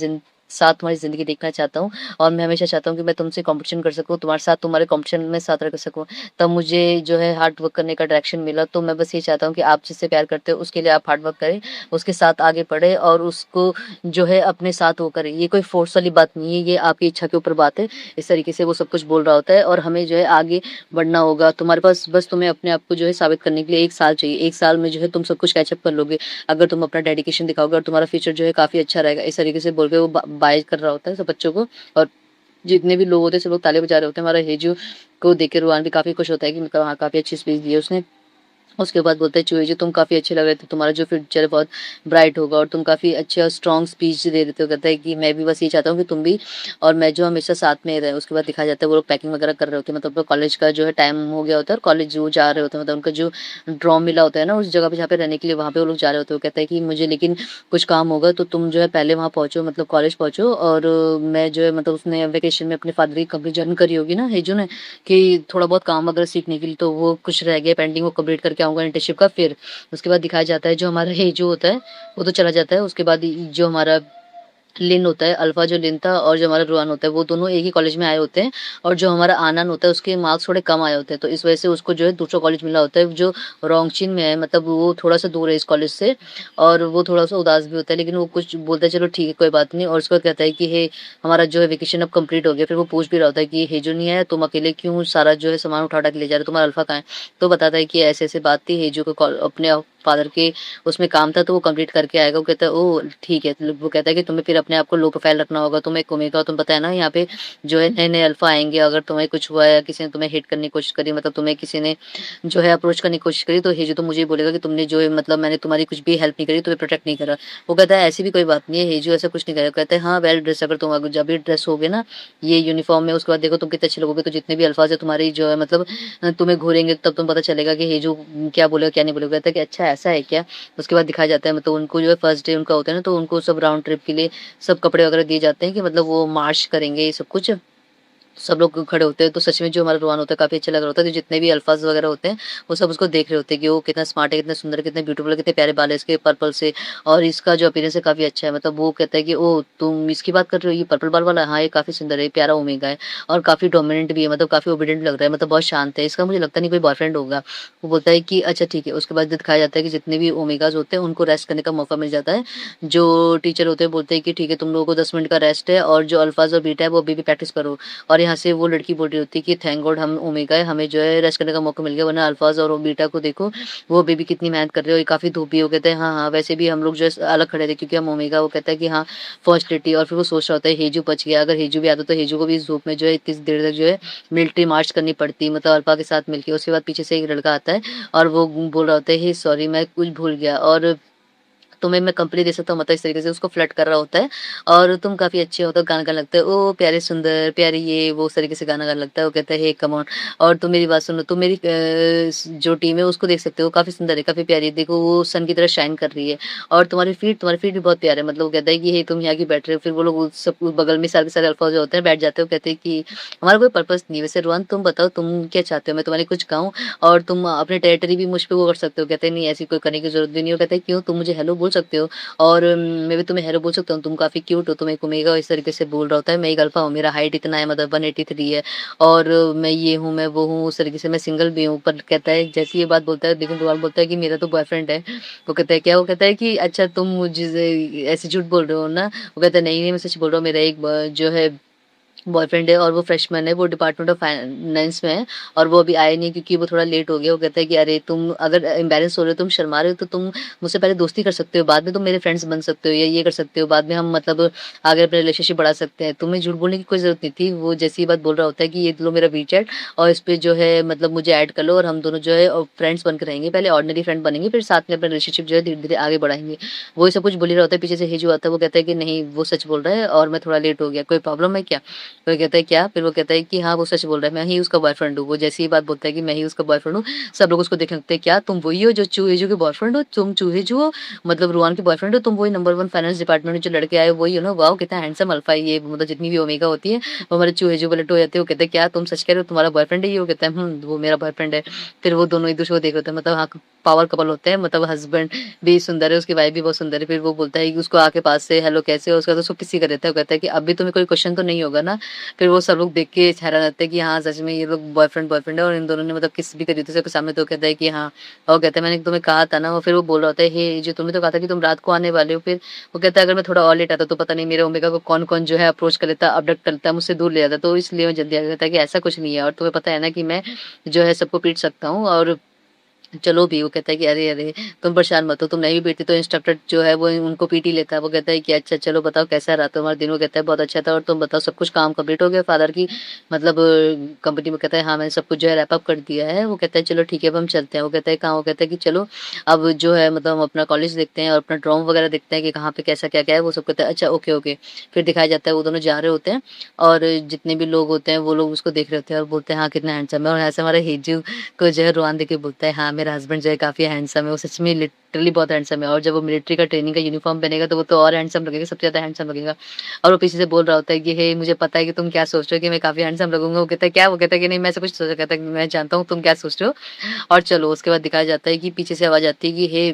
ज़िंदगी देखना चाहता हूँ और मैं हमेशा चाहता हूँ कि मैं तुमसे कॉम्पिटिशन कर सकूँ, तुम्हारे साथ तुम्हारे कॉम्पिटिशन में साथ रह सकूँ। तब मुझे जो है हार्ड वर्क करने का डायरेक्शन मिला, तो मैं बस ये चाहता हूँ कि आप जिससे प्यार करते हो उसके लिए आप हार्ड वर्क करें, उसके साथ आगे बढ़ें और उसको जो है अपने साथ वो करें। ये कोई फ़ोर्स वाली बात नहीं है, ये आपकी इच्छा के ऊपर बात है। इस तरीके से वो सब कुछ बोल रहा होता है और हमें जो है आगे बढ़ना होगा। तुम्हारे पास बस तुम्हें अपने आप को जो है साबित करने के लिए 1 साल चाहिए। 1 साल में जो है तुम सब कुछ कैच अप कर लोगे, अगर तुम अपना डेडिकेशन दिखाओगे और तुम्हारा फ्यूचर जो है काफ़ी अच्छा रहेगा। इस तरीके से बोल के वो बाय कर रहा होता है सब बच्चों को, और जितने भी लोग होते हैं सब लोग ताली बजा रहे होते हैं। हमारा हेजू को देख के रुहान भी काफ़ी खुश होता है कि मतलब हाँ, काफ़ी अच्छी स्पीच दी है उसने। उसके बाद बोलता है चूहे जी तुम काफ़ी अच्छे लग रहे थे, तुम्हारा जो फ्यूचर है बहुत ब्राइट होगा और तुम काफ़ी अच्छे और स्ट्रॉन्ग स्पीच दे रहे थे। कहता है कि मैं भी बस ये चाहता हूँ कि तुम भी और मैं जो हमेशा साथ में रहे। उसके बाद दिखाया जाता है वो लोग पैकिंग वगैरह कर रहे होते हैं, मतलब कॉलेज का जो है टाइम हो गया होता है और कॉलेज जो जा रहे होते हैं, मतलब उनका जो ड्रॉम मिला होता है ना उस जगह पे जहाँ पे रहने के लिए, वहाँ पे वो लोग जा रहे होते हैं। वो कहता है कि मुझे लेकिन कुछ काम होगा तो तुम जो है पहले वहाँ पहुँचो, मतलब कॉलेज पहुँचो और मैं जो है मतलब उसने वेकेशन में अपने फादर की कंपनी ज्वाइन करी होगी ना हेजू ने, कि थोड़ा बहुत काम वगैरह सीखने के लिए, तो वो कुछ रह गया पेंडिंग, वो कंप्लीट करके आऊँगा इंटर्नशिप का। फिर उसके बाद दिखाया जाता है जो हमारा हेजू होता है वो तो चला जाता है। उसके बाद जो हमारा लिन होता है, अल्फा जो लिन था और जो हमारा रुआन होता है वो दोनों एक ही कॉलेज में आए होते हैं, और जो हमारा आनन होता है उसके मार्क्स थोड़े कम आए होते हैं, तो इस वजह से उसको जो है दूसरा कॉलेज मिला होता है जो रोंगचिन में है, मतलब वो थोड़ा सा दूर है इस कॉलेज से, और वो थोड़ा सा उदास भी होता है, लेकिन वो कुछ बोलता है चलो ठीक है कोई बात नहीं, और उसको कहता है कि हे हमारा जो है वेकेशन अब कंप्लीट हो गया। फिर वो पूछ भी रहा होता है कि हे जो नहीं आया, तुम अकेले क्यों सारा जो है सामान उठा उठा के ले जा रहे हो, तुम्हारा अल्फा कहाँ है। तो बताता है कि ऐसे ऐसे बात थी, हेजू को अपने फादर के उसमें काम था तो वो कंप्लीट करके आएगा। वो कहता है ओ ठीक है, वो कहता है कि तुम्हें फिर अपने आप को लो प्रोफाइल रखना होगा, तुम्हें घूमेगा, तुम पता है ना यहाँ पे जो है नए नए अल्फा आएंगे, अगर तुम्हें कुछ हुआ या किसी ने तुम्हें हिट करने की कोशिश करी, मतलब तुम्हें किसी ने जो है अप्रोच करने की कोशिश करी, तो हेजू तो मुझे ही बोलेगा कि तुमने जो है मतलब मैंने तुम्हारी कुछ भी हेल्प नहीं करी, तुम्हें प्रोटेक्ट नहीं करा। वो कहता है ऐसी भी कोई बात नहीं है हेजू, ऐसा कुछ नहीं करेगा। कहता है हाँ वेल ड्रेस, अगर तुम अगर जब भी ड्रेस होगे ना ये यूनिफॉर्म में, उसके बाद देखो तुम कितने अच्छे लगोगे, तो जितने भी अल्फाज है तुम्हारी जो है मतलब तुम्हें घूरेंगे तब तुम पता चलेगा कि हेजू क्या बोलेगा क्या नहीं बोलेगा। कहता है कि अच्छा ऐसा है क्या। उसके बाद दिखाया जाता है मतलब उनको जो है फर्स्ट डे उनका होता है ना, तो उनको सब राउंड ट्रिप के लिए सब कपड़े वगैरह दिए जाते हैं कि मतलब वो मार्च करेंगे ये सब कुछ, सब लोग खड़े होते हैं। तो सच में जो हमारा रुआन होता है काफ़ी अच्छा लग रहा होता है, तो जितने भी अल्फाज वगैरह होते हैं वो सब उसको देख रहे होते हैं कि वो कितना स्मार्ट है, कितना सुंदर है, कितना ब्यूटीफुल है, कितने प्यारे बाल है इसके पर्पल से, और इसका जो अपीयरेंस है काफ़ी अच्छा है। मतलब वो कहता है कि ओ तुम इसकी बात कर रहे हो, ये पर्पल बाल वाला, हाँ ये काफ़ी सुंदर है, ये प्यारा ओमेगा है और काफ़ी डोमिनेंट भी है, मतलब काफ़ी ओबीडिएंट लग रहा है, मतलब बहुत शांत है, इसका मुझे लगता नहीं कोई बॉयफ्रेंड होगा। वो बोलता है कि अच्छा ठीक है। उसके बाद दिखाया जाता है कि जितने भी ओमेगाज होते हैं उनको रेस्ट करने का मौका मिल जाता है। जो टीचर होते हैं बोलते हैं कि ठीक है तुम लोगों को 10 मिनट का रेस्ट है, और जो अल्फाज और बीटा है वो अभी भी प्रैक्टिस करो। और यहाँ से वो लड़की बोल रही होती है कि थैंक गॉड हम ओमेगा है, हमें जो है रेस्ट करने का मौका मिल गया, वरना अल्फाज और बीटा को देखो वो बेबी कितनी मेहनत कर रहे हो, ये काफ़ी धूप भी हो। कहते हैं हाँ हाँ वैसे भी हम लोग जो है अलग खड़े थे क्योंकि हम ओमेगा। वो कहता है कि हाँ फर्स्ट लेटी, और फिर वो सोच रहा होता है हेजू बच गया, अगर हेजू भी आता तो हेजू को भी इस धूप में जो है इतनी देर तक जो है मिलिट्री मार्च करनी पड़ती, मतलब अल्फा के साथ मिलकर। उसके बाद पीछे से एक लड़का आता है और वो बोल रहा होता है हे सॉरी मैं कुछ भूल गया और तुम्हें मैं कंपनी दे सकता हूँ, मतलब इस तरीके से उसको फ्लर्ट कर रहा होता है, और तुम काफ़ी अच्छे हो, तो गाना गाने लगता है ओ प्यारे सुंदर प्यारे ये वो उस तरीके से गाना गाने लगता है। वो कहता है हे कम ऑन, और तुम मेरी बात सुनो, तुम मेरी जो टीम है उसको देख सकते हो, काफ़ी सुंदर है, काफ़ी प्यारी है, देखो वो सन की तरह शाइन कर रही है, और तुम्हारी फीट भी बहुत प्यारे है। मतलब वो कहता है कि हे तुम यहाँ की बैठ रहे हो। फिर वो लोग सब बगल में सारे के सारे अल्फा जो होते हैं बैठ जाते हो, कहते हैं कि हमारा कोई पर्पस नहीं है। वैसे रोहन तुम बताओ तुम क्या चाहते हो, मैं तुम्हारी कुछ कहूँ और तुम अपने टेरिटरी भी मुझ पे वो कर सकते हो। कहते हैं नहीं ऐसी कोई करने की जरूरत भी नहीं हो। कहते हैं क्यों, तुम मुझे हेलो बोल सकते हो, और मैं भी तुम्हें हेलो बोल सकता हूँ, तुम काफ़ी क्यूट हो, तुम एक ओमेगा इस तरीके से बोल रहा होता है। मैं एक अल्फा हूँ, मेरा हाइट इतना है, मतलब 183 है, और मैं ये हूँ मैं वो हूँ, उस तरीके से मैं सिंगल भी हूँ। पर कहता है जैसे ये बात बोलता है लेकिन दुआल बोलता है कि मेरा तो बॉयफ्रेंड है। वो कहता है क्या, वो कहता है कि अच्छा तुम मुझे ऐसे झूठ बोल रहे हो ना। वो कहता है नहीं नहीं मैं सच बोल रहा हूँ, मेरा एक जो है बॉयफ्रेंड है और वो फ्रेशमैन है, वो डिपार्टमेंट ऑफ फाइनेंस में है, और वो अभी आए नहीं क्योंकि वो थोड़ा लेट हो गया। वो कहता है कि अरे तुम अगर एम्बेरेंस हो रहे हो, तुम शर्मा रहे हो, तो तुम मुझसे पहले दोस्ती कर सकते हो, बाद में तुम मेरे फ्रेंड्स बन सकते हो, या ये कर सकते हो, बाद में हम मतलब आगे अपने रिलेशनशिप बढ़ा सकते हैं। तुम्हें झूठ बोलने की कोई जरूरत नहीं थी। वो जैसी ही बात बोल रहा होता है कि ये लो मेरा वी चैट, और इस पे जो है मतलब मुझे ऐड कर लो, और हम दोनों जो है फ्रेंड्स बनकर रहेंगे, पहले ऑर्डिनरी फ्रेंड बनेंगे, फिर साथ में अपना रिलेशनशिप जो है धीरे धीरे आगे बढ़ाएंगे। वो ये सब कुछ बोल ही रहा होता है, पीछे से हिजू आता है। वो कहता है कि नहीं वो सच बोल रहा है और मैं थोड़ा लेट हो गया, कोई प्रॉब्लम है क्या। तो कहता है क्या, फिर वो कहता है कि हाँ वो सच बोल रहा है, मैं ही उसका बॉयफ्रेंड हूँ। वो जैसी ही बात बोलता है कि मैं ही उसका बॉयफ्रेंड हूँ, सब लोग उसको देखने लगते हैं, क्या तुम वही हो जो चूहेजू के बॉयफ्रेंड हो, तुम चूहेजू हो, मतलब रुआन के बॉयफ्रेंड हो, तुम वही नंबर 1 फाइनेंस डिपार्टमेंट में जो लड़के आए वही हो ना, वाह कितना हैंडसम अल्फा है ये, मतलब जितनी भी ओमेगा होती है वो हमारे चूहेजू वाले हो जाते हैं। वो कहते हैं क्या तुम सच कह रहे हो, तुम्हारा बॉयफ्रेंड है ये। वो कहता है वो मेरा बॉयफ्रेंड है। फिर वो दोनों एक दूसरे को देख रहे होते हैं, मतलब हाँ पावर कपल होते हैं, मतलब हस्बैंड भी सुंदर है, उसकी वाइफ भी बहुत सुंदर है। फिर वो बोलता है कि उसको आके पास से हेलो कैसे हो, उसका तो उसको किसी का रहता है। वो कहता है कि अभी तुम्हें कोई क्वेश्चन तो नहीं होगा ना। फिर वो सब लोग देख के हैरान रहते हैं कि हाँ सच में ये लोग बॉयफ्रेंड बॉयफ्रेंड है, और इन दोनों ने मतलब किस भी करी दूसरे के सामने। तो कहता है कि हाँ, और कहता है मैंने तुम्हें कहा था ना। वो फिर वो बोल रहा होता है हे जो तुमने तो कहा था कि तुम रात को आने वाले हो। फिर वो कहता है अगर मैं थोड़ा और लेट आता तो पता नहीं मेरे ओमेगा को कौन कौन जो है अप्रोच कर लेता, अबडक्ट कर लेता, मुझसे दूर ले जाता, तो इसलिए मैं जल्दी आ गया था कि ऐसा कुछ नहीं है, और तुम्हें पता है ना कि मैं जो है सबको पीट सकता हूँ, और चलो भी, वो कहता है कि अरे, अरे! तुम परेशान मत हो, तुम नहीं भी पीटती तो इंस्ट्रक्टर जो है वो उनको पीट ही लेता है। वो कहता है कि अच्छा चलो बताओ कैसा रहा तुम्हारा दिन? वो कहता है बहुत अच्छा था और तुम बताओ सब कुछ काम कंप्लीट हो गया फादर की मतलब कंपनी में? कहता है हाँ, मैंने सब कुछ जो है रैप अप कर दिया है। वो कहता है चलो ठीक है अब हम चलते हैं। वो कहता है कहाँ? वो कहता है कि चलो अब जो है मतलब हम अपना कॉलेज देखते हैं और अपना ड्रॉइंग वगैरह देखते हैं कि कहाँ पे कैसा क्या-क्या है। वो सब कहता है अच्छा ओके, ओके। फिर दिखाया जाता है वो दोनों जा रहे होते हैं और जितने भी लोग होते हैं वो लोग उसको देख रहे होते हैं और बोलते हैं हाँ, कितना हैंडसम है और ऐसे हमारा हेजू को जो है रोहान देख के बोलता है हाँ, मेरा हस्बैंड जो है काफ़ी हैंडसम है, वो सच में लिटरली बहुत हैंडसम है और जब वो मिलिट्री का ट्रेनिंग का यूनिफ़ॉर्म पहनेगा तो वो तो और हैंडसम लगेगा, सबसे ज़्यादा हैंडसम लगेगा। और वो पीछे से बोल रहा होता है कि हे मुझे पता है कि तुम क्या सोच रहे हो कि मैं काफ़ी हैंडसम लगूँगा। वो कहता है क्या? वो कहता है कि नहीं मैं ऐसा कुछ सोचा। कहता है कि मैं जानता हूँ तुम क्या सोच रहे हो और चलो उसके बाद दिखाया जाता है कि पीछे से आवाज़ आती है कि हे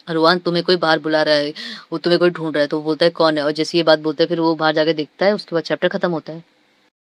रोहन तुम्हें कोई बाहर बुला रहा है, वो तुम्हें कोई ढूँढ रहा है। तो वो बोलता है कौन है? और जैसे ये बात बोलता है फिर वो बाहर जाके देखता है उसके बाद चैप्टर खत्म होता है।